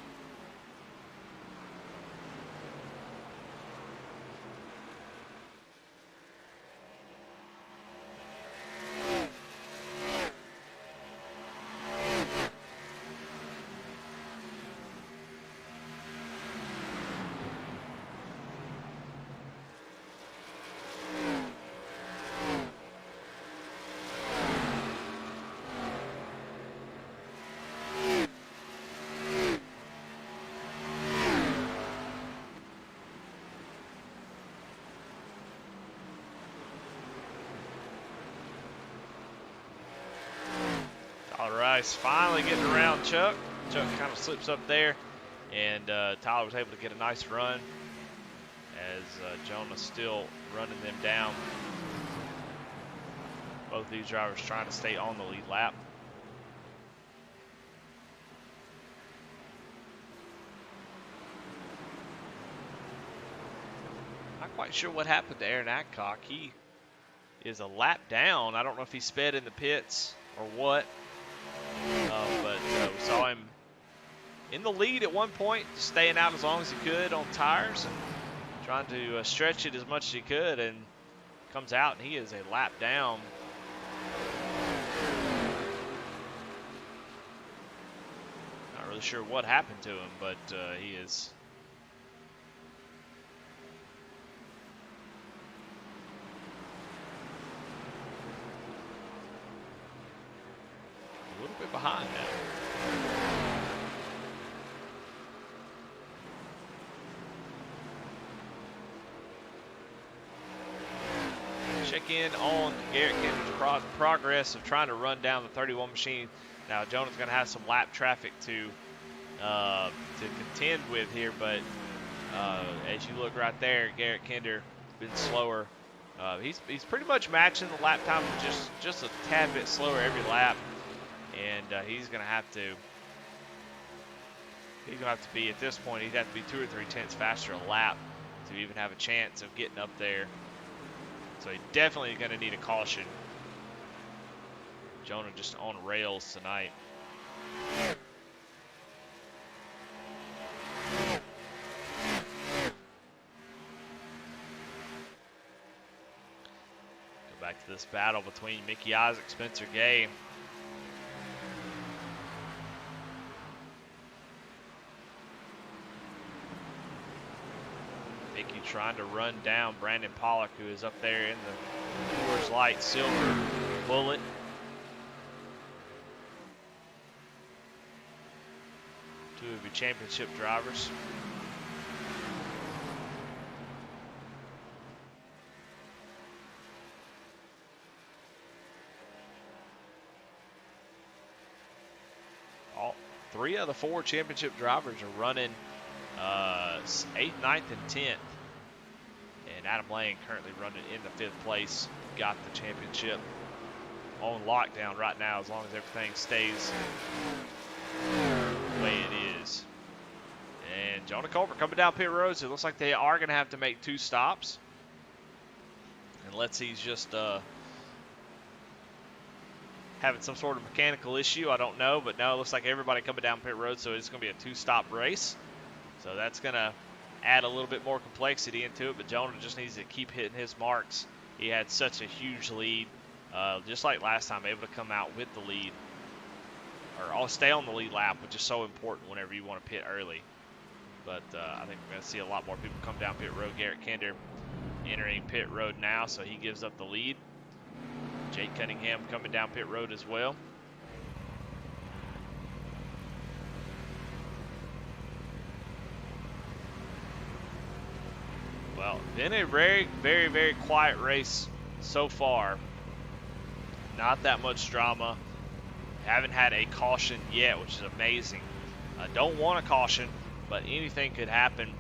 Tyler Rice finally getting around Chuck. Chuck kind of slips up there, and Tyler was able to get a nice run as Jonah's still running them down. Both of these drivers trying to stay on the lead lap. Not quite sure what happened to Aaron Adcock. He is a lap down. I don't know if he sped in the pits or what, but we saw him in the lead at one point, staying out as long as he could on tires and trying to stretch it as much as he could, and comes out and he is a lap down. Not really sure what happened to him, but he is a little bit behind now. Check in on Garrett Kendra's progress of trying to run down the 31 machine. Now Jonah's going to have some lap traffic to contend with here, but as you look right there, Garrett Kendra has been slower. He's pretty much matching the lap time, just a tad bit slower every lap, and he's going to have to be, at this point, he'd have to be 2 or 3 tenths faster a lap to even have a chance of getting up there. So he's definitely going to need a caution. Jonah just on rails tonight. Go back to this battle between Mickey Isaac, Spencer Gay. Mickey trying to run down Brandon Pollock, who is up there in the Coors Light silver bullet. Two of your championship drivers. All 3 of the 4 championship drivers are running 8th, 9th, and 10th. And Adam Lane currently running in the 5th place. Got the championship on lockdown right now, as long as everything stays the way it is. And Jonah Colbert coming down pit road, so it looks like they are going to have to make 2 stops. Unless he's just having some sort of mechanical issue, I don't know. But no, it looks like everybody coming down pit road, so it's going to be a 2-stop race. So that's going to add a little bit more complexity into it, but Jonah just needs to keep hitting his marks. He had such a huge lead, just like last time, able to come out with the lead, or I'll stay on the lead lap, which is so important whenever you want to pit early. But I think we're going to see a lot more people come down pit road. Garrett Kender entering pit road now, so he gives up the lead. Jake Cunningham coming down pit road as well. Well, been a very, very, very quiet race so far. Not that much drama. Haven't had a caution yet, which is amazing. I don't want a caution, but anything could happen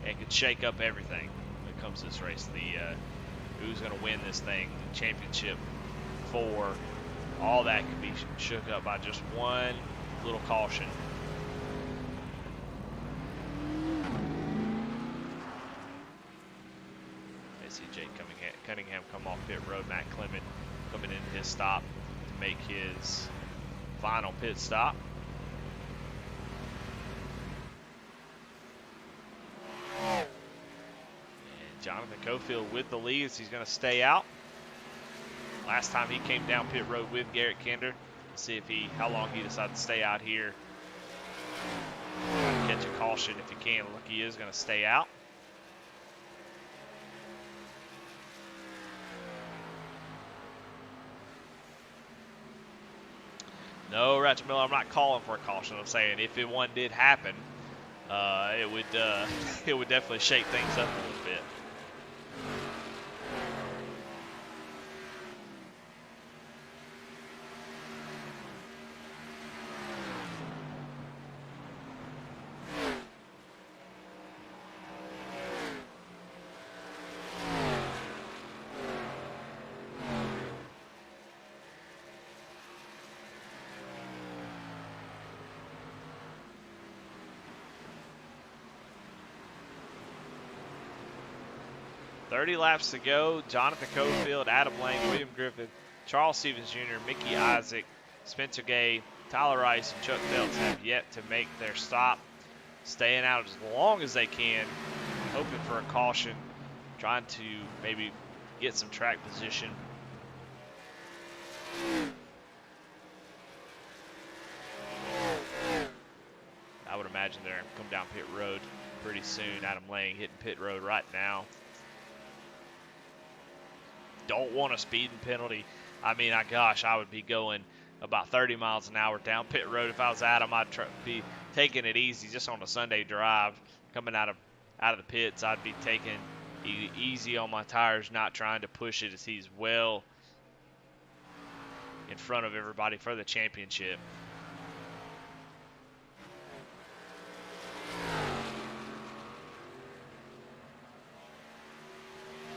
and could shake up everything when it comes to this race. Who's going to win this thing, the championship, all that could be shook up by just one little caution. Jake Cunningham come off pit road. Matt Clement coming into his stop to make his final pit stop. And Jonathan Cofield with the lead, so he's going to stay out. Last time he came down pit road with Garrett Kender. Let's see how long he decides to stay out here. Catch a caution if he can. Look, he is going to stay out. No, Ratchet Miller, I'm not calling for a caution. I'm saying if one did happen, it would definitely shake things up a little bit. 30 laps to go. Jonathan Cofield, Adam Lang, William Griffith, Charles Stevens Jr., Mickey Isaac, Spencer Gay, Tyler Rice, and Chuck Phelps have yet to make their stop. Staying out as long as they can, hoping for a caution, trying to maybe get some track position. I would imagine they're going to come down pit road pretty soon. Adam Lang hitting pit road right now. Don't want a speeding penalty. I mean, gosh, I would be going about 30 miles an hour down pit road if I was Adam. I'd be taking it easy just on a Sunday drive. Coming out of the pits, I'd be taking easy on my tires, not trying to push it, as he's well in front of everybody for the championship.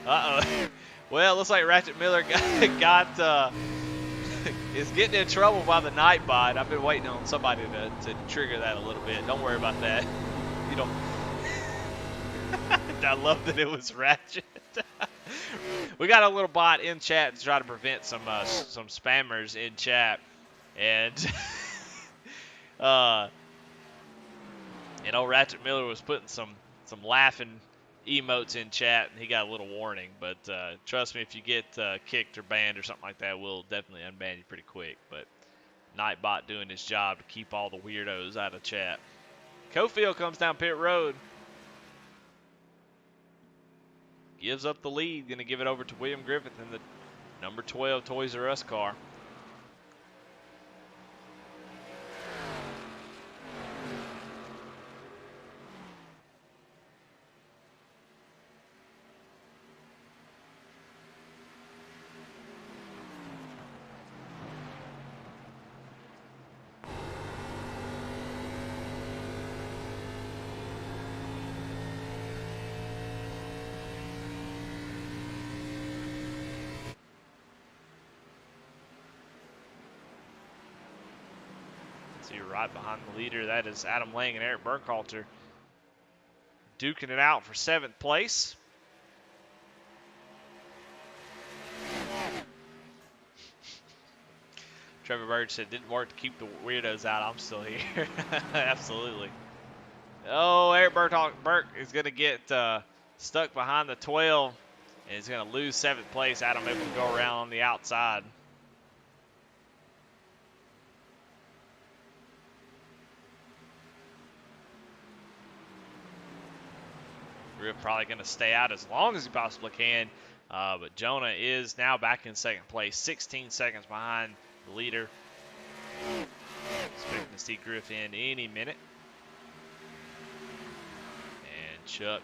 Uh-oh. Well, looks like Ratchet Miller is getting in trouble by the night bot. I've been waiting on somebody to trigger that a little bit. Don't worry about that. You don't. I love that it was Ratchet. We got a little bot in chat to try to prevent some spammers in chat, and Ratchet Miller was putting some laughing emotes in chat, and he got a little warning. But trust me, if you get kicked or banned or something like that, we'll definitely unban you pretty quick. But Nightbot doing his job to keep all the weirdos out of chat. Cofield comes down pit road, gives up the lead, going to give it over to William Griffith in the number 12 Toys R Us car. So you're right behind the leader. That is Adam Lang and Eric Burkhalter duking it out for 7th place. Trevor Bird said, didn't work to keep the weirdos out. I'm still here. Absolutely. Oh, Eric Burke is going to get stuck behind the 12, and he's going to lose 7th place. Adam able to go around on the outside. We're probably going to stay out as long as he possibly can. But Jonah is now back in 2nd place, 16 seconds behind the leader. Expecting to see Griff in any minute. And Chuck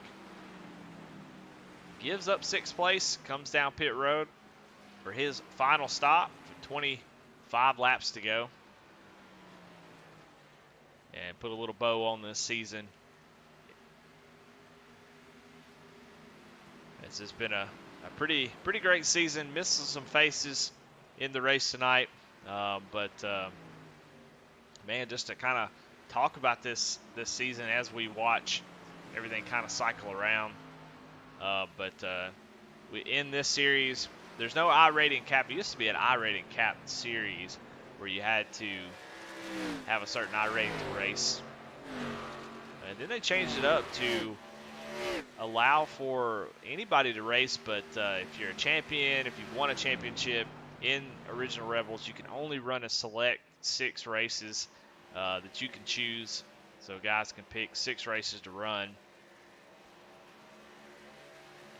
gives up 6th place, comes down pit road for his final stop for 25 laps to go. And put a little bow on this season. This has been a pretty great season. Missing some faces in the race tonight, but man, just to kind of talk about this season as we watch everything kind of cycle around. In this series, there's no I rating cap. It used to be an I rating cap series where you had to have a certain I rating to race, and then they changed it up to allow for anybody to race, but if you're a champion, if you've won a championship in Original Rebels, you can only run a select 6 races that you can choose. So guys can pick 6 races to run,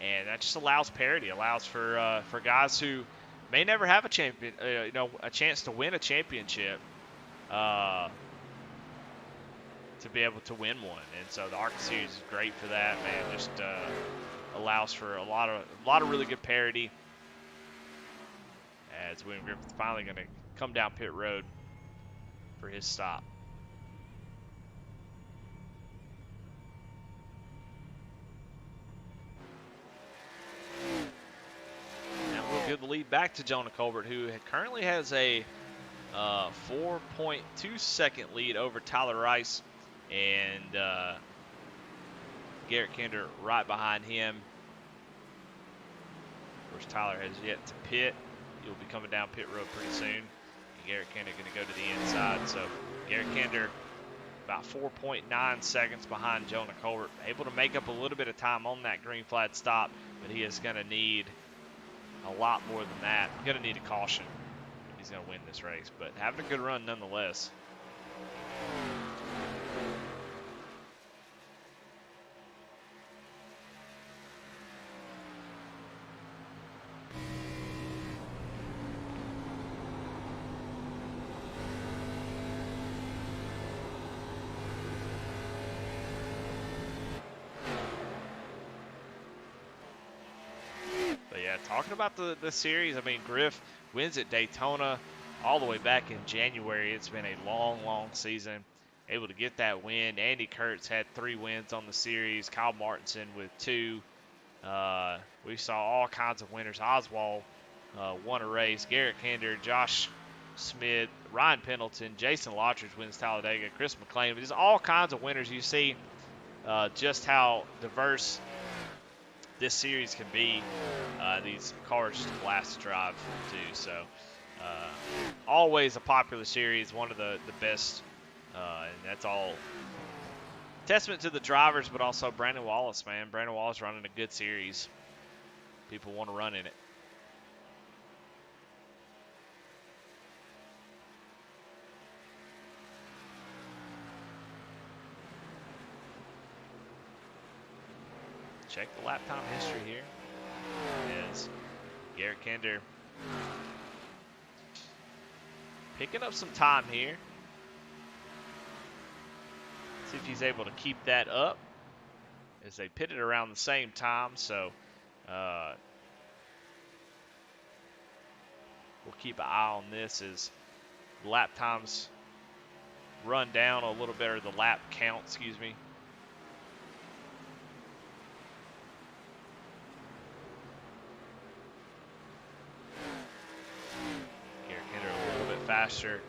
and that just allows parity. Allows for guys who may never have a champion, a chance to win a championship, to be able to win one. And so the Arca series is great for that, man. Just allows for a lot of really good parity, as William Griffith is finally going to come down pit road for his stop. Now we'll give the lead back to Jonah Colbert, who currently has a 4.2 second lead over Tyler Rice, and Garrett Kinder right behind him. course, Tyler has yet to pit. He'll be coming down pit road pretty soon. And Garrett Kinder going to go to the inside. So Garrett Kinder about 4.9 seconds behind Jonah Colbert, able to make up a little bit of time on that green flag stop, but he is going to need a lot more than that. He's going to need a caution if he's going to win this race, but having a good run nonetheless. Talking about the series, I mean, Griff wins at Daytona all the way back in January. It's been a long, long season. Able to get that win. Andy Kurtz had 3 wins on the series. Kyle Martinson with 2. We saw all kinds of winners. Oswald won a race. Garrett Kinder, Josh Smith, Ryan Pendleton, Jason Lottridge wins Talladega, Chris McLean. There's all kinds of winners. You see just how diverse this series can be. These cars just a blast to drive too. So always a popular series, one of the best, and that's all testament to the drivers, but also Brandon Wallace, man. Brandon Wallace running a good series. People want to run in it. Check the lap time history here. As Garrett Kinder picking up some time here. See if he's able to keep that up as they pitted around the same time. So we'll keep an eye on this as lap times run down a little bit, or the lap count, excuse me. Faster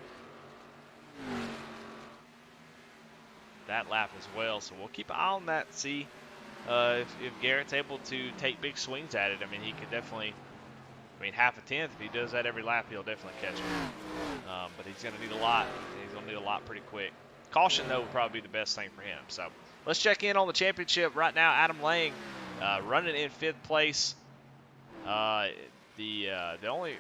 that lap as well, so we'll keep an eye on that, see if Garrett's able to take big swings at it. I mean, he could definitely, I mean, half a tenth, if he does that every lap, he'll definitely catch him. But he's going to need a lot. He's going to need a lot pretty quick. Caution, though, would probably be the best thing for him. So let's check in on the championship right now. Adam Lang running in 5th place. The only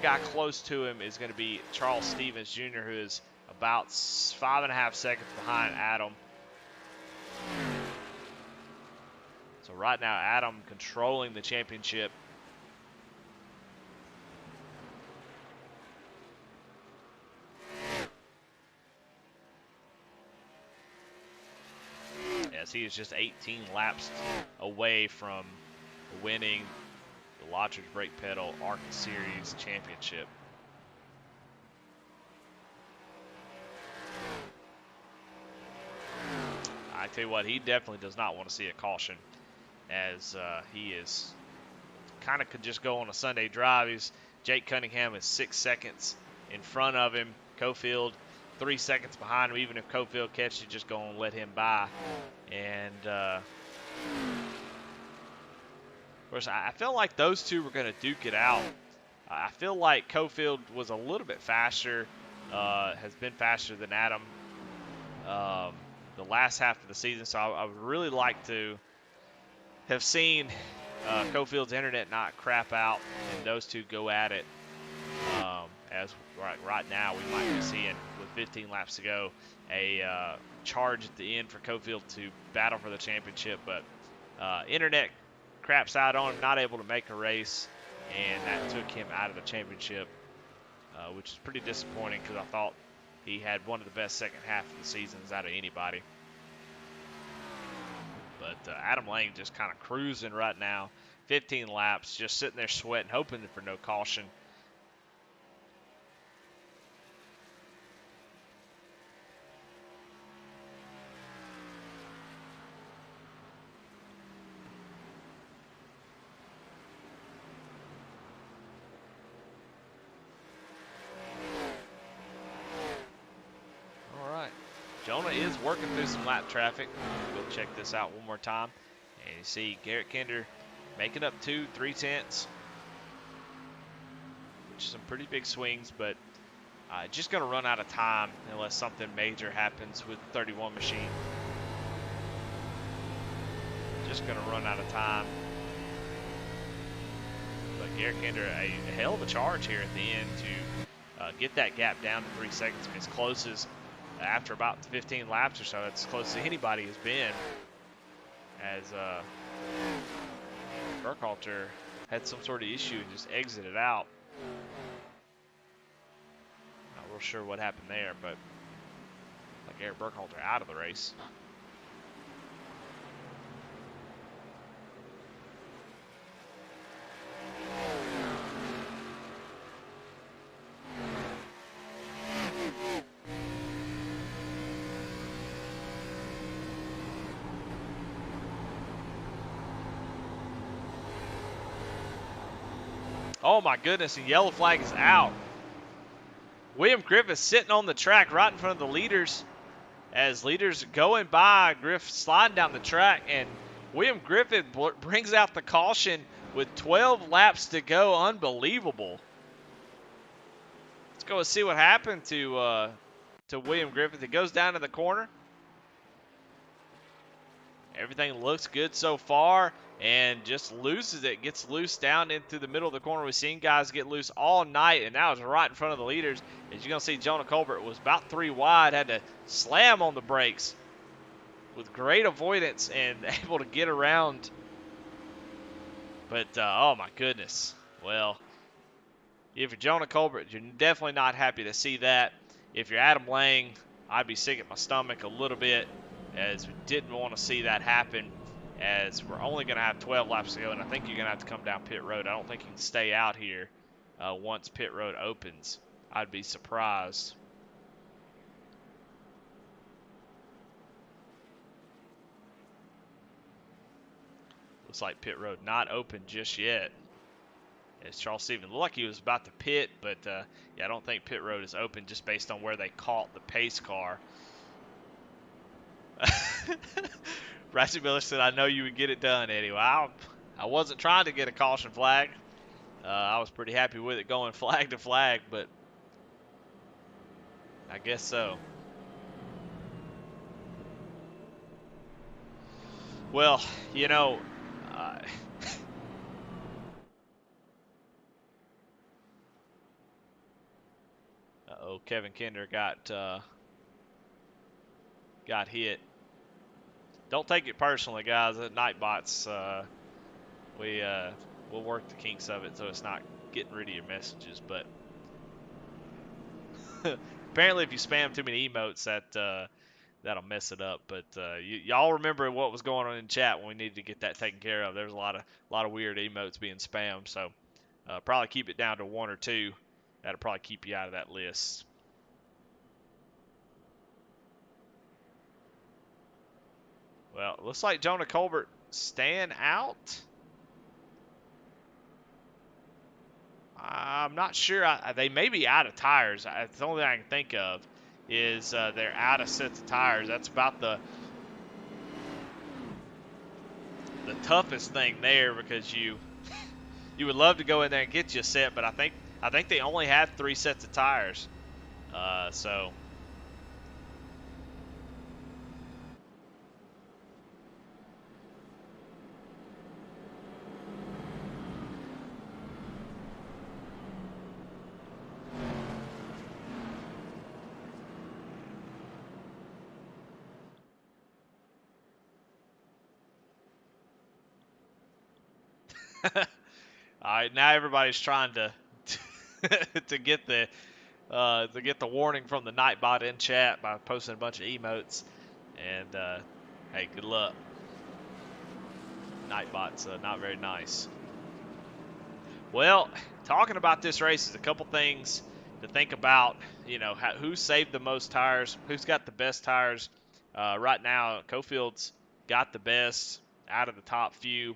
guy close to him is going to be Charles Stevens Jr., who is about 5.5 seconds behind Adam. So right now, Adam controlling the championship. Yes, he is just 18 laps away from winning the Lottridge Brake Pedal Arca Series Championship. I tell you what, he definitely does not want to see a caution, as he is kind of could just go on a Sunday drive. Jake Cunningham is 6 seconds in front of him. Cofield 3 seconds behind him. Even if Cofield catches, just go and let him by. And of course, I felt like those two were going to duke it out. I feel like Cofield was a little bit faster, has been faster than Adam the last half of the season. So I would really like to have seen Cofield's internet not crap out and those two go at it. As right now, we might be seeing, with 15 laps to go, a charge at the end for Cofield to battle for the championship. But internet craps out on him, not able to make a race, and that took him out of the championship, which is pretty disappointing because I thought he had one of the best second half of the seasons out of anybody. But Adam Lang just kind of cruising right now. 15 laps, just sitting there sweating, hoping for no caution. Jonah is working through some lap traffic. We'll check this out one more time. And you see Garrett Kinder making up 2 3/10 some pretty big swings, but just going to run out of time unless something major happens with the 31 machine. Just going to run out of time. But Garrett Kinder, a hell of a charge here at the end to get that gap down to 3 seconds. As close as, after about 15 laps or so, it's as close as anybody has been, as Burkhalter had some sort of issue and just exited out. Not real sure what happened there, but like Eric Burkhalter out of the race. Oh my goodness, the yellow flag is out. William Griffith sitting on the track right in front of the leaders. As leaders going by, Griffith sliding down the track, and William Griffith brings out the caution with 12 laps to go. Unbelievable. Let's go and see what happened to William Griffith. It goes down to the corner. Everything looks good so far, and just loses it. Gets loose down into the middle of the corner. We've seen guys get loose all night, and now it's right in front of the leaders. As you're going to see, Jonah Colbert was about 3 wide, had to slam on the brakes with great avoidance and able to get around. But, oh my goodness. Well, if you're Jonah Colbert, you're definitely not happy to see that. If you're Adam Lang, I'd be sick at my stomach a little bit, as we didn't want to see that happen, as we're only going to have 12 laps to go, and I think you're going to have to come down pit road. I don't think you can stay out here once pit road opens. I'd be surprised. Looks like pit road not open just yet. As Charles Stevens looked like he was about to pit, but yeah, I don't think pit road is open just based on where they caught the pace car. Bradley Miller said, I know you would get it done, Eddie. Well, I wasn't trying to get a caution flag. I was pretty happy with it going flag to flag, but I guess so. Well, you know, uh-oh, Kevin Kinder got hit. Don't take it personally, guys. At Nightbots, we'll work the kinks of it so it's not getting rid of your messages. But apparently, if you spam too many emotes, that'll mess it up. But y'all remember what was going on in chat when we needed to get that taken care of. There's a lot of weird emotes being spammed. So probably keep it down to 1 or 2. That'll probably keep you out of that list. Well, it looks like Jonah Colbert staying out. I'm not sure. They may be out of tires. It's the only thing I can think of is they're out of sets of tires. That's about the toughest thing there, because you would love to go in there and get you a set, but I think they only have 3 sets of tires. So. All right, now everybody's trying to to get the warning from the Nightbot in chat by posting a bunch of emotes. And hey, good luck. Nightbot's not very nice. Well, talking about this race is a couple things to think about. You know, who saved the most tires, who's got the best tires. Right now, Cofield's got the best out of the top few,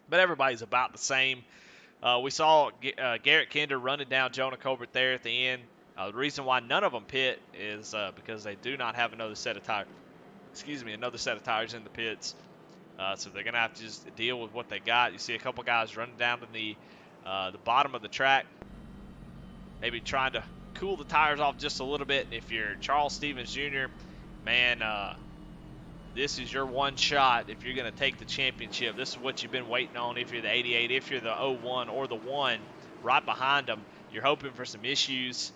but everybody's about the same. We saw Garrett Kinder running down Jonah Colbert there at the end. The reason why none of them pit is because they do not have another set of tires. Another set of tires in the pits. So they're gonna have to just deal with what they got. You see a couple guys running down to the bottom of the track. maybe trying to cool the tires off just a little bit. If you're Charles Stevens Jr., man, this is your one shot if you're going to take the championship. This is what you've been waiting on if you're the 88, if you're the 01 or the 1 right behind them. You're hoping for some issues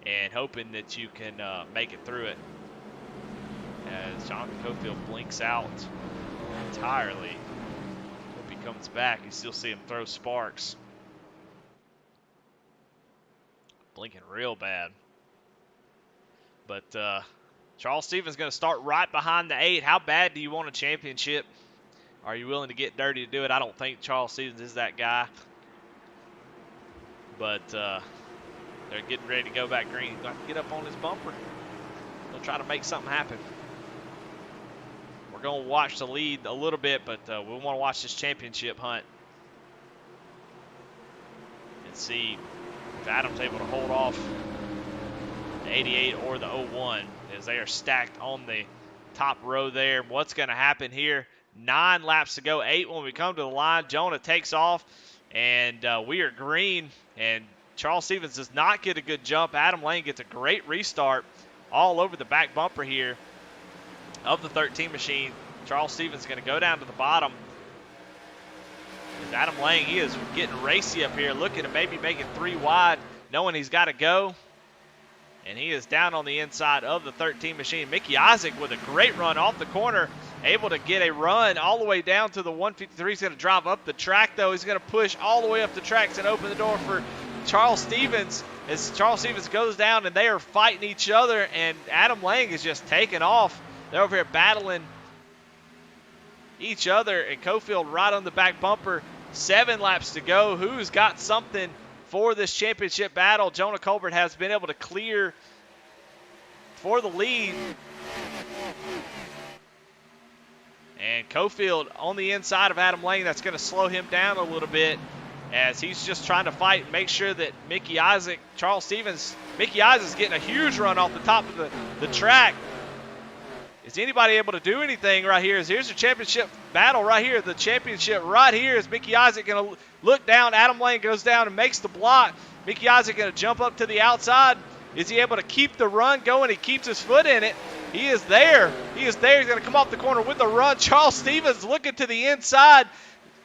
and hoping that you can make it through it. As Jonathan Cofield blinks out entirely. Hope he comes back. You still see him throw sparks. Blinking real bad. But Charles Stevens going to start right behind the 8. How bad do you want a championship? Are you willing to get dirty to do it? I don't think Charles Stevens is that guy. But they're getting ready to go back green. He's going to get up on his bumper. They'll try to make something happen. We're going to watch the lead a little bit, but we want to watch this championship hunt and see if Adam's able to hold off the 88 or the 01 as they are stacked on the top row there. What's going to happen here? 9 laps to go, 8 when we come to the line. Jonah takes off, and we are green, and Charles Stevens does not get a good jump. Adam Lane gets a great restart all over the back bumper here of the 13 machine. Charles Stevens is going to go down to the bottom. As Adam Lane, he is getting racy up here, looking to maybe make it 3 wide, knowing he's got to go. And he is down on the inside of the 13 machine. Mickey Isaac with a great run off the corner, able to get a run all the way down to the 153. He's going to drive up the track, though. He's going to push all the way up the tracks and open the door for Charles Stevens. As Charles Stevens goes down, and they are fighting each other, and Adam Lang is just taking off. They're over here battling each other, and Cofield right on the back bumper. 7 laps to go. Who's got something for this championship battle? Jonah Colbert has been able to clear for the lead. And Cofield on the inside of Adam Lane. That's going to slow him down a little bit as he's just trying to fight and make sure that Mickey Isaac, Charles Stevens, Mickey Isaac's getting a huge run off the top of the track. Is anybody able to do anything right here? Here's the championship battle right here. The championship right here is Mickey Isaac going to look down. Adam Lane goes down and makes the block. Mickey Isaac going to jump up to the outside. Is he able to keep the run going? He keeps his foot in it. He is there. He is there. He's going to come off the corner with the run. Charles Stevens looking to the inside.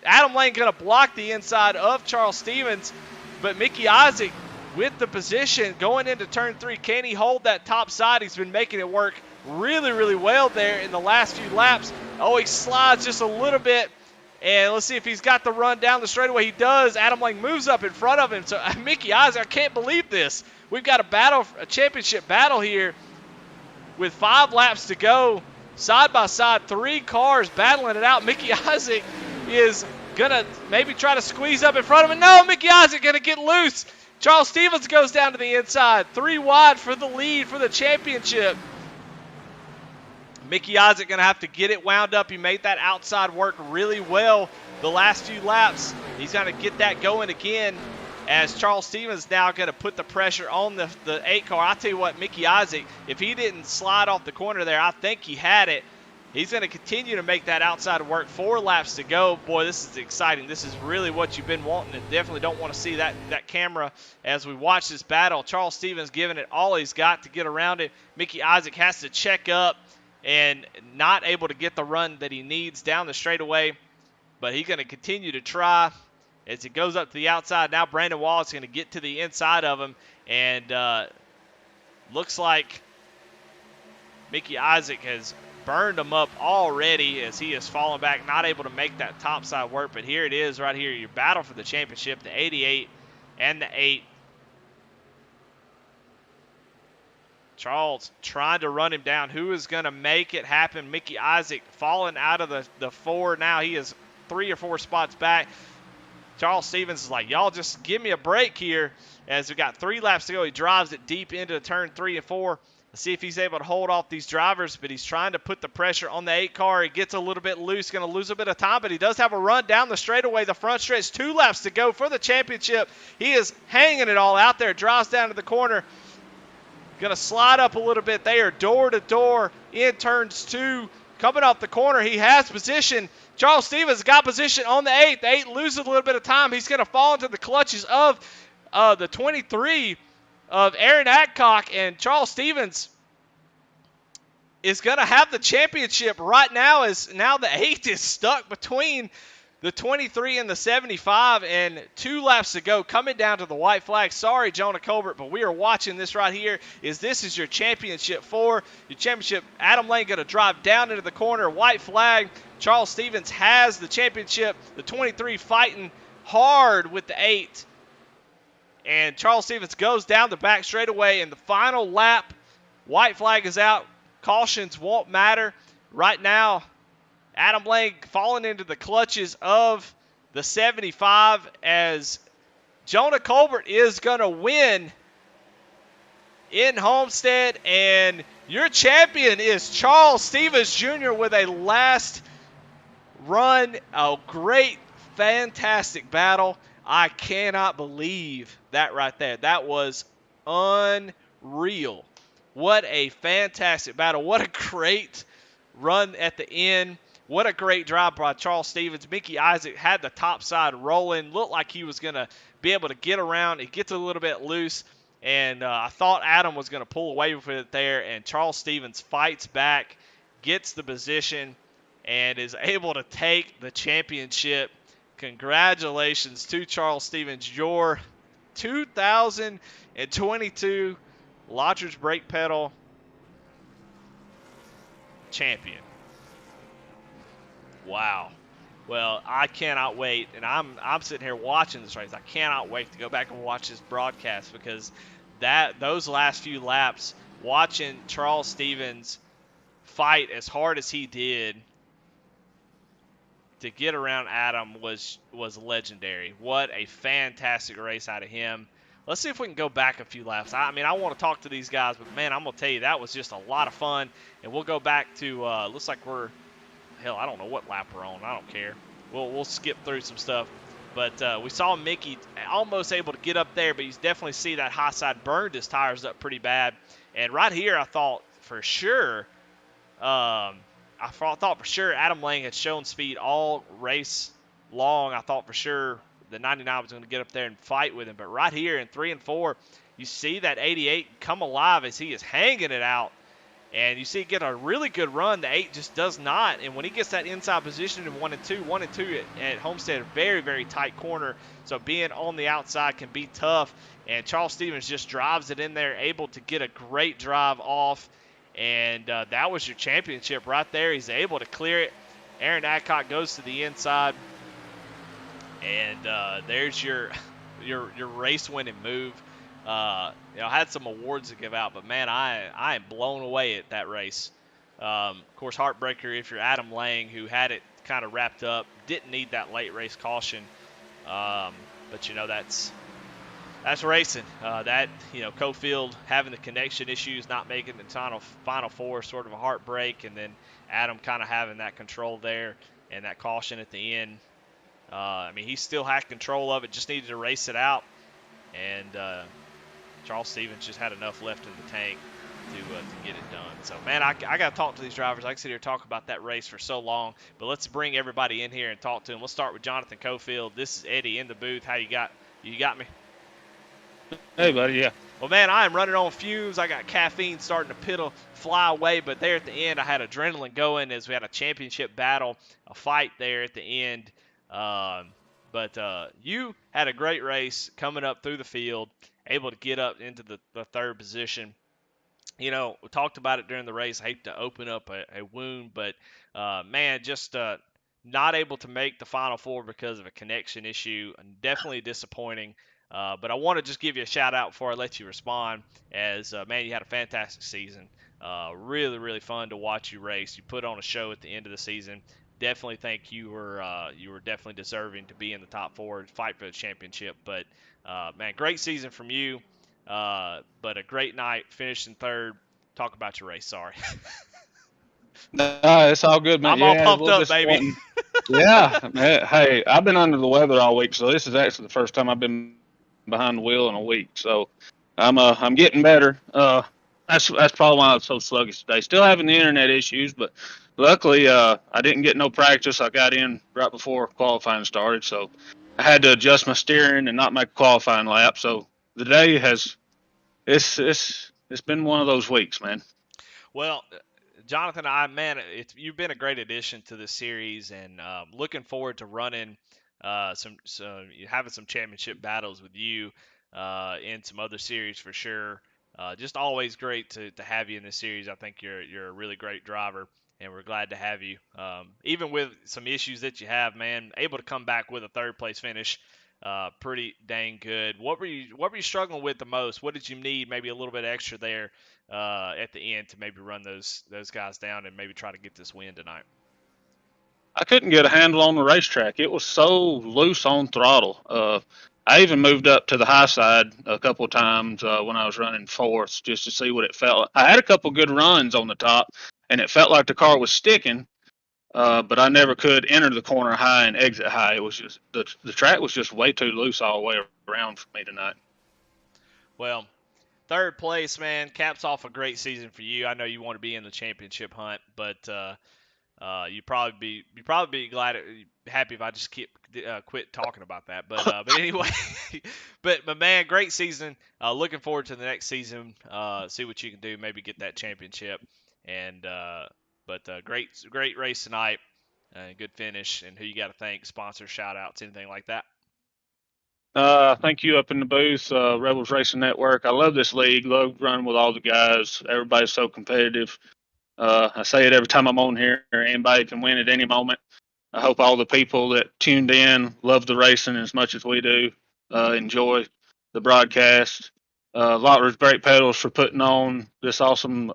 Adam Lane going to block the inside of Charles Stevens. But Mickey Isaac with the position going into turn 3. Can he hold that top side? He's been making it work really, really well there in the last few laps. Oh, he slides just a little bit. And let's see if he's got the run down the straightaway. He does. Adam Lane moves up in front of him. So Mickey Isaac, I can't believe this. We've got a championship battle here with 5 laps to go. Side by side, 3 cars battling it out. Mickey Isaac is going to maybe try to squeeze up in front of him. No, Mickey Isaac going to get loose. Charles Stevens goes down to the inside. 3 wide for the lead for the championship. Mickey Isaac going to have to get it wound up. He made that outside work really well the last few laps. He's going to get that going again as Charles Stevens now going to put the pressure on the 8 car. I'll tell you what, Mickey Isaac, if he didn't slide off the corner there, I think he had it. He's going to continue to make that outside work. 4 laps to go. Boy, this is exciting. This is really what you've been wanting, and definitely don't want to see that camera as we watch this battle. Charles Stevens giving it all he's got to get around it. Mickey Isaac has to check up and not able to get the run that he needs down the straightaway, but he's going to continue to try as he goes up to the outside. Now Brandon Wallace is going to get to the inside of him, and looks like Mickey Isaac has burned him up already as he has fallen back, not able to make that top side work. But here it is right here, your battle for the championship, the 88 and the 8. Charles trying to run him down. Who is going to make it happen? Mickey Isaac falling out of the 4. Now he is 3 or 4 spots back. Charles Stevens is like, y'all just give me a break here as we got 3 laps to go. He drives it deep into turn 3 and 4. Let's see if he's able to hold off these drivers, but he's trying to put the pressure on the 8 car. He gets a little bit loose, going to lose a bit of time, but he does have a run down the straightaway, the front stretch. 2 laps to go for the championship. He is hanging it all out there, drives down to the corner. Going to slide up a little bit. They are door to door in turns 2. Coming off the corner, he has position. Charles Stevens got position on the 8. The 8 loses a little bit of time. He's going to fall into the clutches of the 23. of Aaron Adcock, and Charles Stevens is going to have the championship right now, as now the 8 is stuck between the 23 and the 75, and 2 laps to go, coming down to the white flag. Sorry, Jonah Colbert, but we are watching this right here. This is your championship 4. Your championship, Adam Lane going to drive down into the corner, white flag. Charles Stevens has the championship. The 23 fighting hard with the 8. And Charles Stevens goes down the back straightaway in the final lap. White flag is out. Cautions won't matter. Right now, Adam Lane falling into the clutches of the 75 as Jonah Colbert is going to win in Homestead. And your champion is Charles Stevens Jr. with a last run. A great, fantastic battle. I cannot believe that right there. That was unreal. What a fantastic battle. What a great run at the end. What a great drive by Charles Stevens. Mickey Isaac had the top side rolling. Looked like he was going to be able to get around. It gets a little bit loose. And I thought Adam was going to pull away with it there. And Charles Stevens fights back, gets the position, and is able to take the championship. Congratulations to Charles Stevens, your 2022 Lottridge Brake Pedal champion. Wow. Well, I cannot wait, and I'm sitting here watching this race. I cannot wait to go back and watch this broadcast, because those last few laps, watching Charles Stevens fight as hard as he did to get around Adam was legendary. What a fantastic race out of him. Let's see if we can go back a few laps. I want to talk to these guys, but, man, I'm going to tell you, that was just a lot of fun. And we'll go back to, looks like hell, I don't know what lap we're on. I don't care. We'll skip through some stuff. But we saw Mickey almost able to get up there, but you definitely see that high side burned his tires up pretty bad. And right here, I thought for sure, Adam Lang had shown speed all race long. I thought for sure the 99 was going to get up there and fight with him. But right here in 3 and 4, you see that 88 come alive as he is hanging it out. And you see it get a really good run. The 8 just does not. And when he gets that inside position in 1 and 2, 1 and 2 at Homestead, a very, very tight corner. So being on the outside can be tough. And Charles Stevens just drives it in there, able to get a great drive off. And that was your championship right there. He's able to clear it. Aaron Adcock goes to the inside. And there's your race-winning move. I had some awards to give out, but, man, I am blown away at that race. Of course, heartbreaker if you're Adam Lang, who had it kind of wrapped up, didn't need that late race caution. But, that's racing. Cofield having the connection issues, not making the final 4, sort of a heartbreak, and then Adam kind of having that control there and that caution at the end. He still had control of it, just needed to race it out. And Charles Stevens just had enough left in the tank to get it done. So, man, I got to talk to these drivers. I can sit here and talk about that race for so long, but let's bring everybody in here and talk to them. Let's start with Jonathan Cofield. This is Eddie in the booth. How you got me? Hey, buddy, yeah. Well, man, I am running on fumes. I got caffeine starting to fly away, but there at the end I had adrenaline going as we had a championship battle, a fight there at the end. But you had a great race coming up through the field, able to get up into the 3rd position. We talked about it during the race. I hate to open up a wound, but, man, just not able to make the Final 4 because of a connection issue. Definitely disappointing. But I want to just give you a shout-out before I let you respond as, man, you had a fantastic season. Really, really fun to watch you race. You put on a show at the end of the season. Definitely think you were definitely deserving to be in the top 4 and fight for the championship. But, man, great season from you. But a great night, finishing 3rd. Talk about your race. Sorry. No, it's all good, man. I'm all pumped up, baby. Yeah, man. Hey, I've been under the weather all week, so this is actually the first time I've been behind the wheel in a week. So I'm getting better. That's probably why I was so sluggish today. Still having the internet issues, but luckily I didn't get no practice. I got in right before qualifying started, so I had to adjust my steering and not make a qualifying lap. So the day has it's been one of those weeks, man. Well, Jonathan, man, you've been a great addition to this series, and looking forward to running having some championship battles with you in some other series for sure. Just always great to have you in this series. I think you're a really great driver, and we're glad to have you. Even with some issues that you have, man, able to come back with a third place finish. Pretty dang good. What were you struggling with the most? What did you need? Maybe a little bit extra there at the end to maybe run those guys down and maybe try to get this win tonight. I couldn't get a handle on the racetrack. It was so loose on throttle. I even moved up to the high side a couple of times when I was running fourth just to see what it felt like. I had a couple good runs on the top, and it felt like the car was sticking, but I never could enter the corner high and exit high. It was just the track was just way too loose all the way around for me tonight. Well, third place, man, caps off a great season for you. I know you want to be in the championship you'd probably be happy if I just quit talking about that. But anyway, but man, great season. Looking forward to the next season. See what you can do. Maybe get that championship. And great race tonight. Good finish. And who you got to thank? Sponsor shout outs, anything like that? Thank you up in the booth, Rebels Racing Network. I love this league. Love running with all the guys. Everybody's so competitive. I say it every time I'm on here. Anybody can win at any moment. I hope all the people that tuned in love the racing as much as we do. Enjoy the broadcast. Lottler's Brake Pedals for putting on this awesome,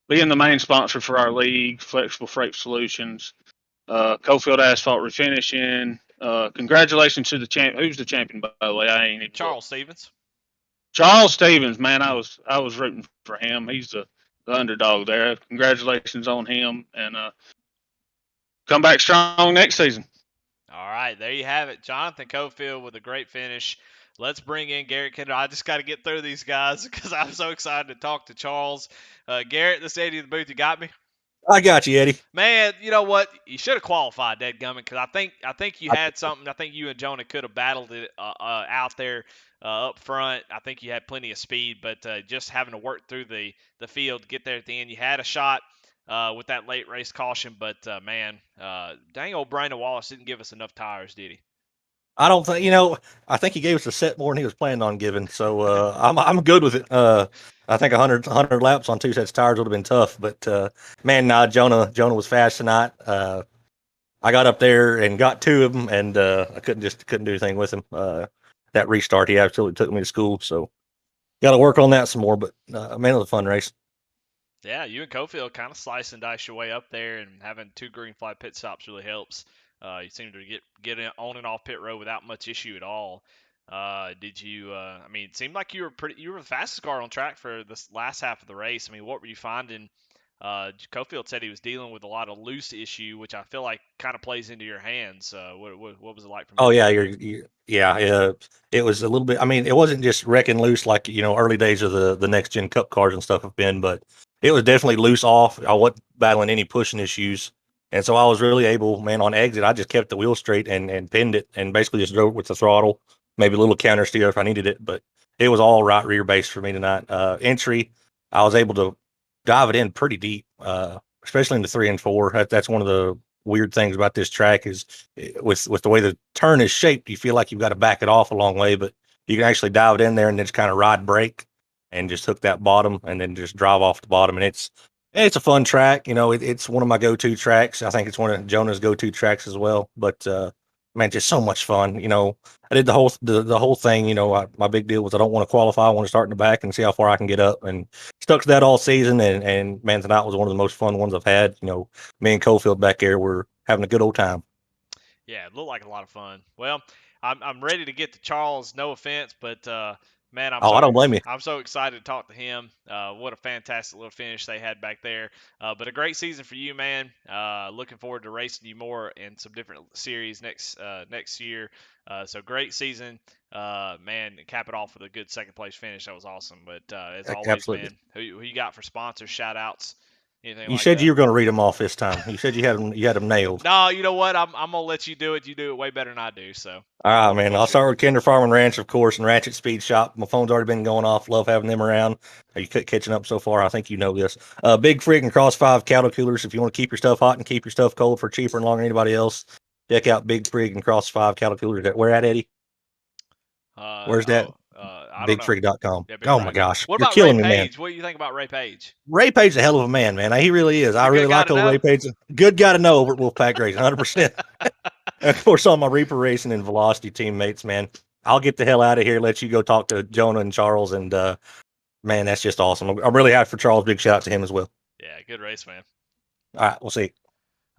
being the main sponsor for our league, Flexible Freight Solutions. Cofield Asphalt Refinishing. Congratulations to the champ. Who's the champion, by the way? I ain't even Charles Stevens. Charles Stevens, man, I was rooting for him. He's the underdog there. Congratulations on him, and come back strong next season. All right, there you have it. Jonathan Cofield with a great finish. Let's bring in Garrett Kendall. I just got to get through these guys because I'm so excited to talk to Charles. Garrett, the Stadium of the Booth, you got me? I got you, Eddie. Man, you know what? You should have qualified, dadgummit, because I think you had something. I think you and Jonah could have battled it out there up front. I think you had plenty of speed, but just having to work through the field to get there at the end, you had a shot with that late race caution. But man, dang old Brandon Wallace didn't give us enough tires, did he? I don't think I think he gave us a set more than he was planning on giving. So I'm good with it. I think 100 laps on two sets of tires would have been tough, but man, nah, Jonah was fast tonight. I got up there and got two of them, and I couldn't do anything with him. That restart, he absolutely took me to school. So got to work on that some more. But man, it was a fun race. Yeah, you and Cofield kind of slice and dice your way up there, and having two green flag pit stops really helps. You seem to get on and off pit road without much issue at all. Did you? I mean, it seemed like you were the fastest car on track for this last half of the race. I mean, what were you finding? Cofield said he was dealing with a lot of loose issue, which I feel like kind of plays into your hands. What was it like from? Oh yeah, it was a little bit. I mean, it wasn't just wrecking loose like early days of the next gen Cup cars and stuff have been, but it was definitely loose off. I wasn't battling any pushing issues, and so I was really able, man. On exit, I just kept the wheel straight and pinned it, and basically just drove with the throttle, maybe a little counter steer if I needed it, but it was all right rear base for me tonight. Entry, I was able to dive it in pretty deep, especially into 3 and 4. That's one of the weird things about this track is with the way the turn is shaped, you feel like you've got to back it off a long way, but you can actually dive it in there and then just kind of ride brake and just hook that bottom and then just drive off the bottom. And it's a fun track. It's one of my go-to tracks. I think it's one of Jonah's go-to tracks as well. But man, just so much fun. I did the whole thing. My big deal was I don't want to qualify. I want to start in the back and see how far I can get up, and stuck to that all season. And man, tonight was one of the most fun ones I've had. Me and Cofield back there were having a good old time. Yeah, it looked like a lot of fun. Well, I'm ready to get to Charles. No offense, but man, I don't blame you. I'm so excited to talk to him. What a fantastic little finish they had back there. But a great season for you, man. Looking forward to racing you more in some different series next year. So great season, man. Cap it off with a good second place finish. That was awesome. But as always, Absolutely. man, who you got for sponsors, shout outs, anything You like said that? you were going to read them off this time. You said you had them nailed. No, you know what? I'm gonna let you do it. You do it way better than I do. So. All right, man. I'll start with Kinder Farm and Ranch, of course, and Ratchet Speed Shop. My phone's already been going off. Love having them around. Are you catching up so far? I think you know this. Big Frig and Cross 5 cattle coolers. If you want to keep your stuff hot and keep your stuff cold for cheaper and longer than anybody else, check out Big Frig and Cross 5 cattle coolers. Where at, Eddie? Where's that? I don't know. BigFrig.com. Yeah, Oh, my gosh. What You're about Ray killing me, man. Page? What do you think about Ray Page? Ray Page's a hell of a man, man. He really is. I really like old Ray Page. Good guy to know over at Wolfpack Racing, 100%. Of course, all my Reaper Racing and Velocity teammates, man. I'll get the hell out of here, let you go talk to Jonah and Charles, and man, that's just awesome. I'm really happy for Charles. Big shout out to him as well. Yeah, good race, man. All right, we'll see.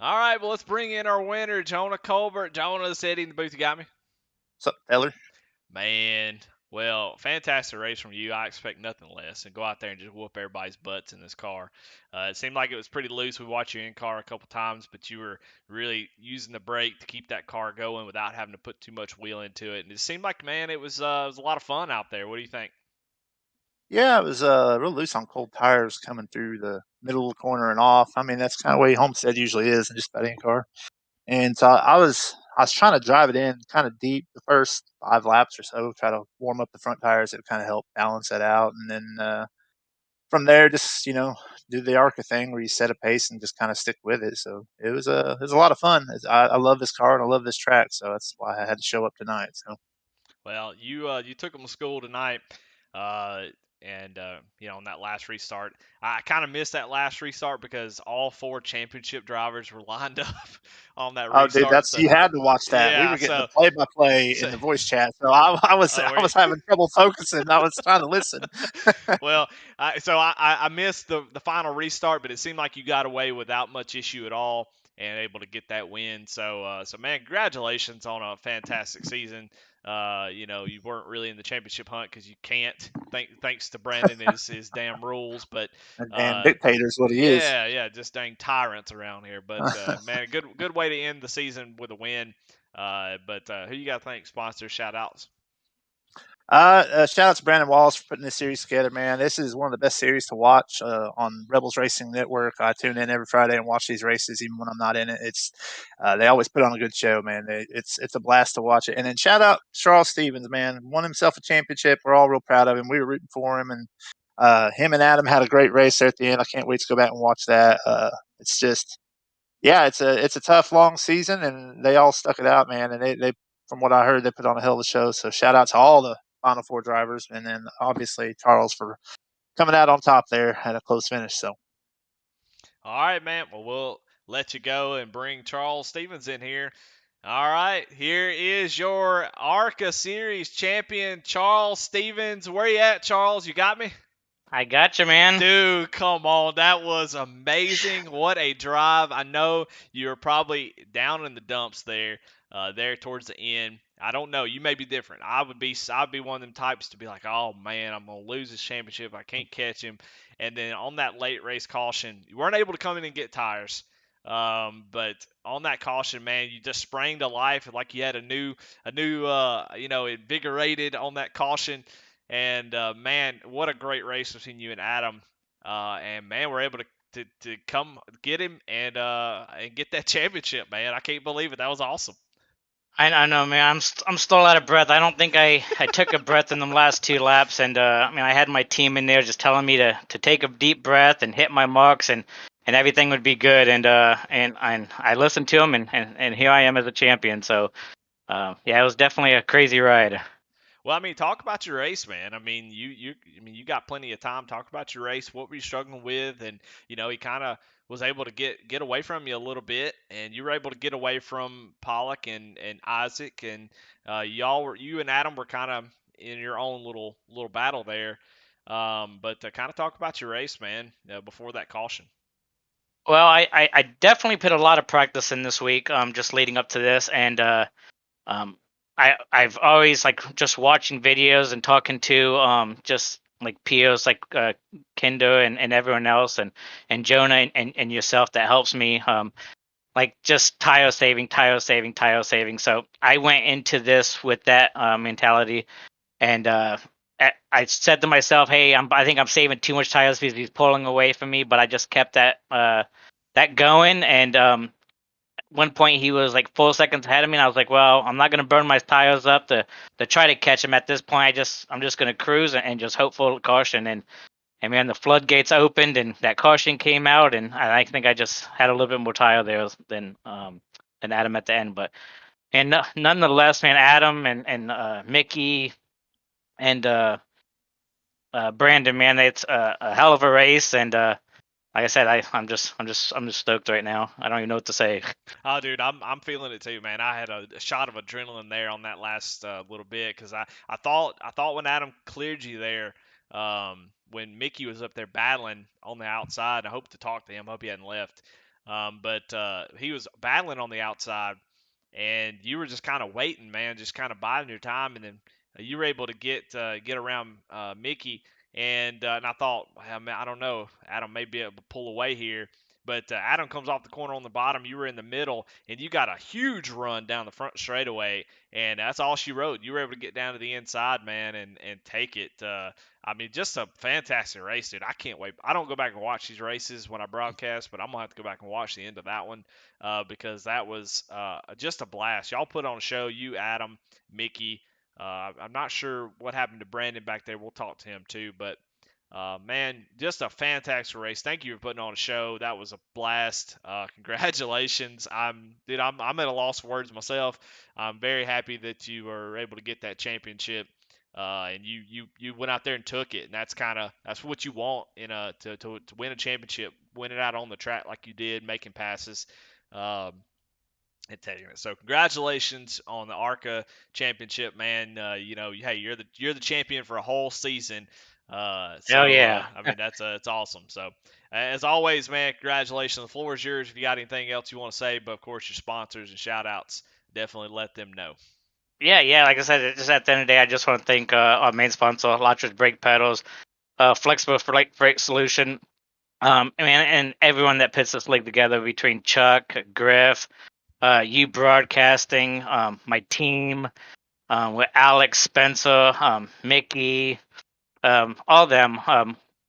All right, well, let's bring in our winner, Jonah Colbert. Jonah said in the booth, you got me? What's up, Taylor? Man, well, fantastic race from you. I expect nothing less. And go out there and just whoop everybody's butts in this car. It seemed like it was pretty loose. We watched you in car a couple times, but you were really using the brake to keep that car going without having to put too much wheel into it. And it seemed like, man, it was a lot of fun out there. What do you think? Yeah, it was real loose on cold tires coming through the middle of the corner and off. I mean, that's kind of the way Homestead usually is in just about any car. And so I was trying to drive it in kind of deep the first 5 laps or so, try to warm up the front tires. It kind of help balance that out, and then from there, just do the Arca thing where you set a pace and just kind of stick with it. So it was a lot of fun. I love this car and I love this track, so that's why I had to show up tonight. So. Well, you took them to school tonight, and on that last restart, I kind of missed that last restart because all 4 championship drivers were lined up on that Oh, dude, restart. So, you had to watch that. We yeah, were getting so the play-by-play in the voice chat, so I was Oh, I was having trouble focusing. I was trying to listen. well, I missed the final restart, but it seemed like you got away without much issue at all and able to get that win. So man, congratulations on a fantastic season. You weren't really in the championship hunt because you can't, thanks to Brandon his damn rules. But And damn dictator's what he is. yeah, just dang tyrants around here. But man, good way to end the season with a win. But who you got to thank? Sponsors, shout outs. Shout out to Brandon Wallace for putting this series together, man. This is one of the best series to watch on Rebels Racing Network. I tune in every Friday and watch these races, even when I'm not in it. It's they always put on a good show, man. It's a blast to watch it. And then shout out Charles Stevens, man, won himself a championship. We're all real proud of him. We were rooting for him, and him and Adam had a great race there at the end. I can't wait to go back and watch that. It's just, yeah, it's a tough, long season, and they all stuck it out, man. And they from what I heard, they put on a hell of a show. So shout out to all the Final Four drivers, and then obviously Charles for coming out on top there at a close finish. So, all right, man. Well, we'll let you go and bring Charles Stevens in here. All right, here is your ARCA Series champion, Charles Stevens. Where you at, Charles? You got me? I got you, man. Dude, come on. That was amazing. What a drive. I know you're probably down in the dumps there towards the end. I don't know. You may be different. I'd be one of them types to be like, oh, man, I'm going to lose this championship. I can't catch him. And then on that late race caution, you weren't able to come in and get tires. But on that caution, man, you just sprang to life like you had a new, invigorated on that caution. And man, what a great race between you and Adam. And man, we're able to come get him and get that championship, man. I can't believe it. That was awesome. I know, man. I'm still out of breath. I don't think I took a breath in the last 2 laps, and I had my team in there just telling me to take a deep breath and hit my marks, and everything would be good. And I listened to them, and here I am as a champion. So yeah, it was definitely a crazy ride. Well, I mean, talk about your race, man. I mean, you got plenty of time. Talk about your race. What were you struggling with? And he kind of was able to get away from you a little bit, and you were able to get away from Pollock and Isaac, and you and Adam were kind of in your own little battle there. But kind of talk about your race, man, before that caution. Well, I definitely put a lot of practice in this week, just leading up to this, and I've always just watching videos and talking to just like POs like Kendo and everyone else and Jonah and yourself that helps me just tire saving. So I went into this with that mentality, and I said to myself, "Hey, I think I'm saving too much tires because he's pulling away from me." But I just kept that going, and one point he was like 4 seconds ahead of me, and I was like, "Well, I'm not gonna burn my tires up to try to catch him at this point. I'm just gonna cruise and just hope for caution." And man, the floodgates opened, and that caution came out, and I think I just had a little bit more tire there than Adam at the end. But nonetheless, man, Adam and Mickey and Brandon, man, it's a hell of a race, and like I said, I'm just stoked right now. I don't even know what to say. Oh, dude, I'm feeling it too, man. I had a shot of adrenaline there on that last little bit because I thought when Adam cleared you there, when Mickey was up there battling on the outside, I hope to talk to him. Hope he hadn't left, but he was battling on the outside, and you were just kind of waiting, man, just kind of biding your time, and then you were able to get around Mickey, and I thought, well, man, I don't know, Adam may be able to pull away here. But Adam comes off the corner on the bottom. You were in the middle, and you got a huge run down the front straightaway, and that's all she wrote. You were able to get down to the inside, man, and take it. I mean, just a fantastic race, dude. I can't wait. I don't go back and watch these races when I broadcast, but I'm gonna have to go back and watch the end of that one because that was just a blast. Y'all put on a show. You, Adam, Mickey. I'm not sure what happened to Brandon back there. We'll talk to him too, but man, just a fantastic race. Thank you for putting on a show. That was a blast. Congratulations. I'm at a loss for words myself. I'm very happy that you were able to get that championship. And you went out there and took it, and that's what you want to win a championship, win it out on the track like you did, making passes. Um, and taking it. So congratulations on the Arca championship, man. Hey, you're the champion for a whole season. Hell yeah. I mean it's awesome. So as always, man, congratulations. The floor is yours. If you got anything else you want to say, but of course your sponsors and shout outs, definitely let them know. Yeah. Like I said, just at the end of the day, I just want to thank our main sponsor, Lotridge Brake Pedals, Flexible for Lake Brake Solution, and everyone that puts this league together between Chuck, Griff, you broadcasting, my team, with Alex, Spencer, Mickey, all them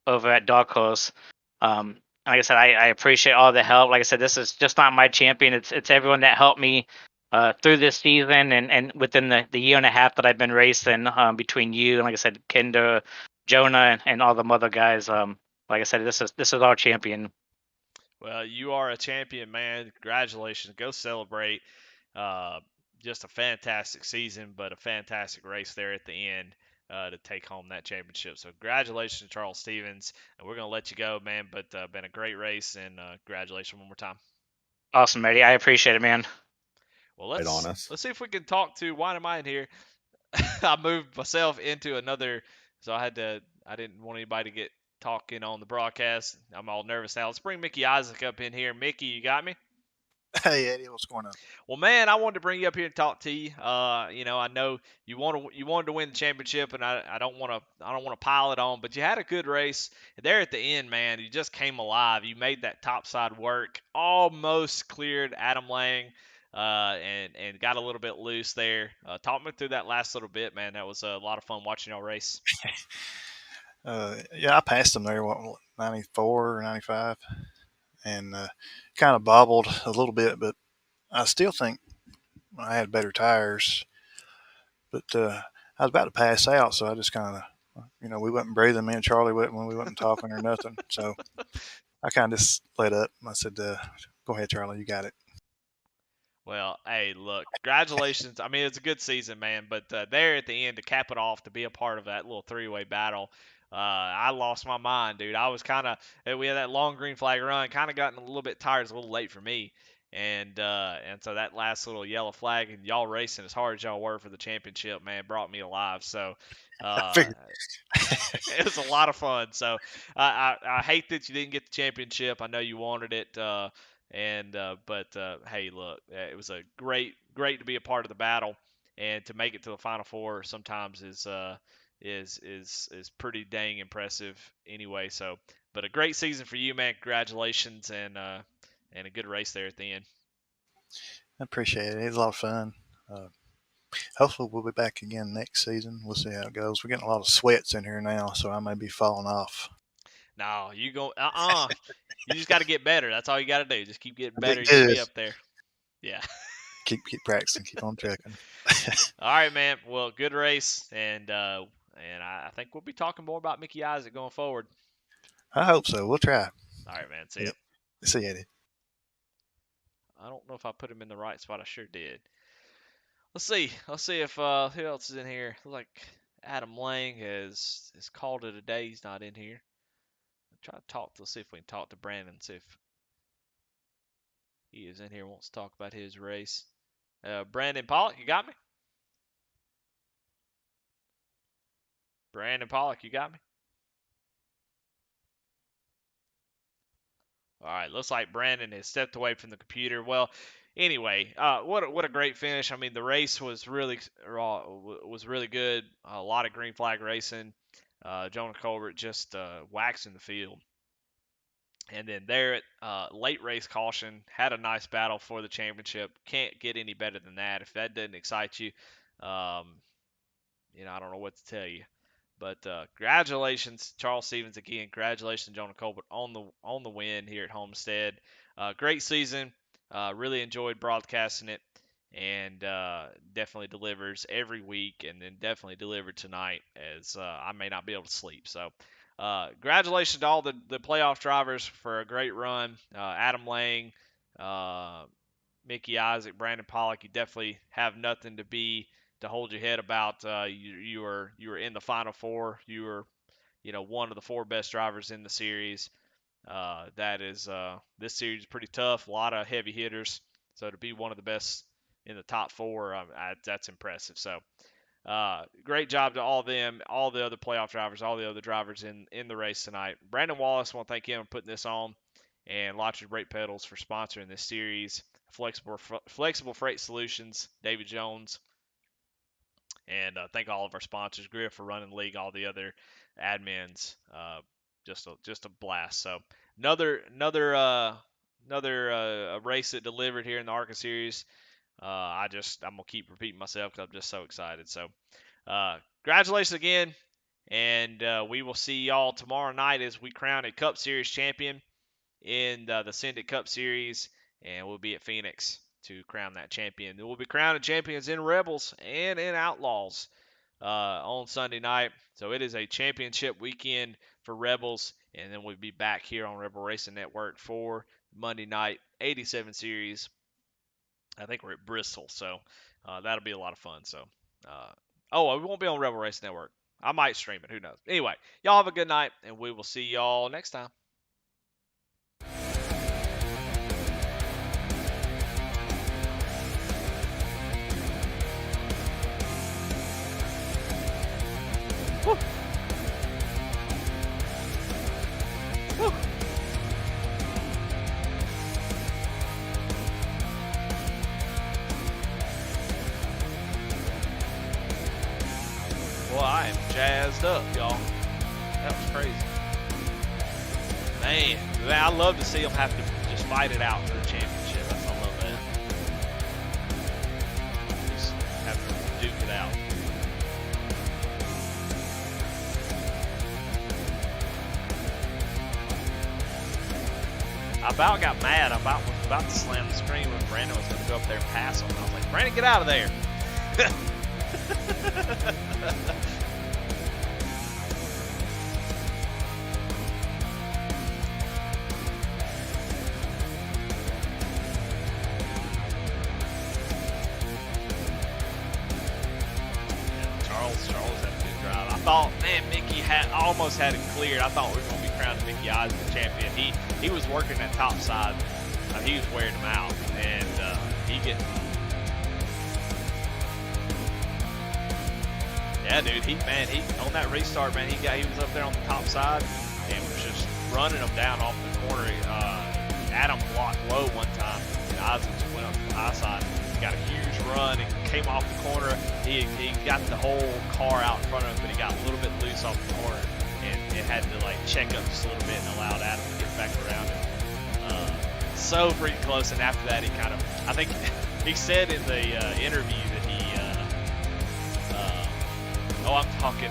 over at Dark Horse. Like I said, I appreciate all the help. Like I said, this is just not my champion. It's everyone that helped me through this season and within the year and a half that I've been racing, between you and, like I said, Kinder, Jonah, and all the other guys. Like I said, this is our champion. Well, you are a champion, man. Congratulations. Go celebrate. Uh, just a fantastic season, but a fantastic race there at the end to take home that championship. So, congratulations, Charles Stevens. And we're going to let you go, man, but been a great race, and congratulations one more time. Awesome, Eddie. I appreciate it, man. Well, let's see if we can talk to, why am I in here? I moved myself into another, so I didn't want anybody to get talking on the broadcast. I'm all nervous now. Let's bring Mickey Isaac up in here. Mickey, you got me? Hey Eddie, what's going on? Well, man, I wanted to bring you up here and talk to you. I know you wanted to win the championship, and I don't want to pile it on, but you had a good race there at the end, man. You just came alive. You made that topside work, almost cleared Adam Lang, and got a little bit loose there. Talk me through that last little bit, man. That was a lot of fun watching y'all race. Yeah, I passed them there, 94 or 95, and kind of bobbled a little bit, but I still think I had better tires. But I was about to pass out, so I just kind of, we wasn't breathing. Me and Charlie wasn't when we wasn't talking or nothing. So I kind of just let up. I said, "Go ahead, Charlie, you got it." Well, hey, look, congratulations. I mean, it's a good season, man, but there at the end to cap it off, to be a part of that little three-way battle, I lost my mind, dude. I was we had that long green flag run, kind of gotten a little bit tired. It's a little late for me. And so that last little yellow flag and y'all racing as hard as y'all were for the championship, man, brought me alive. So I uh, figured. it was a lot of fun. So I hate that you didn't get the championship. I know you wanted it. But hey, look, it was a great to be a part of the battle, and to make it to the Final Four sometimes is pretty dang impressive anyway. So, but a great season for you, man. Congratulations, and a good race there at the end. I appreciate it. It was a lot of fun. Hopefully, we'll be back again next season. We'll see how it goes. We're getting a lot of sweats in here now, so I may be falling off. No, you go. You just got to get better. That's all you got to do. Just keep getting better. Be You'll be good. up there. Yeah. Keep practicing. Keep on trucking. All right, man. Well, good race, and I think we'll be talking more about Mickey Isaac going forward. I hope so. We'll try. All right, man. See ya. See you, Eddie. I don't know if I put him in the right spot. I sure did. Let's see. Let's see if who else is in here. Looks like Adam Lang has called it a day. He's not in here. I'll try to talk. Let's see if we can talk to Brandon. See if he is in here. Wants to talk about his race. Brandon Pollock, you got me? Brandon Pollock, you got me? All right, looks like Brandon has stepped away from the computer. Well, anyway, what a great finish. I mean, the race was really good. A lot of green flag racing. Jonah Colbert just waxing the field. And then there at late race caution, had a nice battle for the championship. Can't get any better than that. If that doesn't excite you, I don't know what to tell you. But congratulations, Charles Stevens again. Congratulations, Jonah Colbert on the win here at Homestead. Great season. Really enjoyed broadcasting it, and definitely delivers every week, and then definitely delivered tonight as I may not be able to sleep. So congratulations to all the playoff drivers for a great run. Adam Lang, Mickey Isaac, Brandon Pollock. You definitely have nothing to hold your head about. You were in the Final Four. You were, one of the 4 best drivers in the series. This series is pretty tough. A lot of heavy hitters. So to be one of the best in the top 4, that's impressive. So great job to all of them, all the other playoff drivers, all the other drivers in the race tonight. Brandon Wallace, I want to thank him for putting this on, and Lots Brake Pedals for sponsoring this series. Flexible Freight Solutions, David Jones. And thank all of our sponsors, Griff for running the league, all the other admins. Just a blast. So another race that delivered here in the Arca series. I'm gonna keep repeating myself because I'm just so excited. So congratulations again, and we will see y'all tomorrow night as we crown a Cup Series champion in the Syndic Cup Series, and we'll be at Phoenix to crown that champion. We'll be crowning champions in Rebels and in Outlaws on Sunday night. So it is a championship weekend for Rebels, and then we'll be back here on Rebel Racing Network for Monday night 87 series. I think we're at Bristol, so that'll be a lot of fun. So, we won't be on Rebel Racing Network. I might stream it. Who knows? Anyway, y'all have a good night, and we will see y'all next time. Woo. Woo. Well, I am jazzed up, y'all. That was crazy. Man, I love to see them have to just fight it out for the championship. I love that. Just have to duke it out. I about got mad. I was about to slam the screen when Brandon was going to go up there and pass him. I was like, Brandon, get out of there. Charles had a good drive. I thought, man, Mickey almost had it cleared. I thought we were going to be crowning Mickey Isaac the champion. He was working that top side. He was wearing him out, and yeah, dude. He on that restart, man. He was up there on the top side and was just running them down off the corner. Adam blocked low one time, and Isaac just went up to the high side. He got a huge run and came off the corner. He got the whole car out in front of him, but he got a little bit loose off the corner, and it had to check up just a little bit and allowed Adam to get back around him. So freaking close, and after that, I think he said in the interview that Oh, I'm talking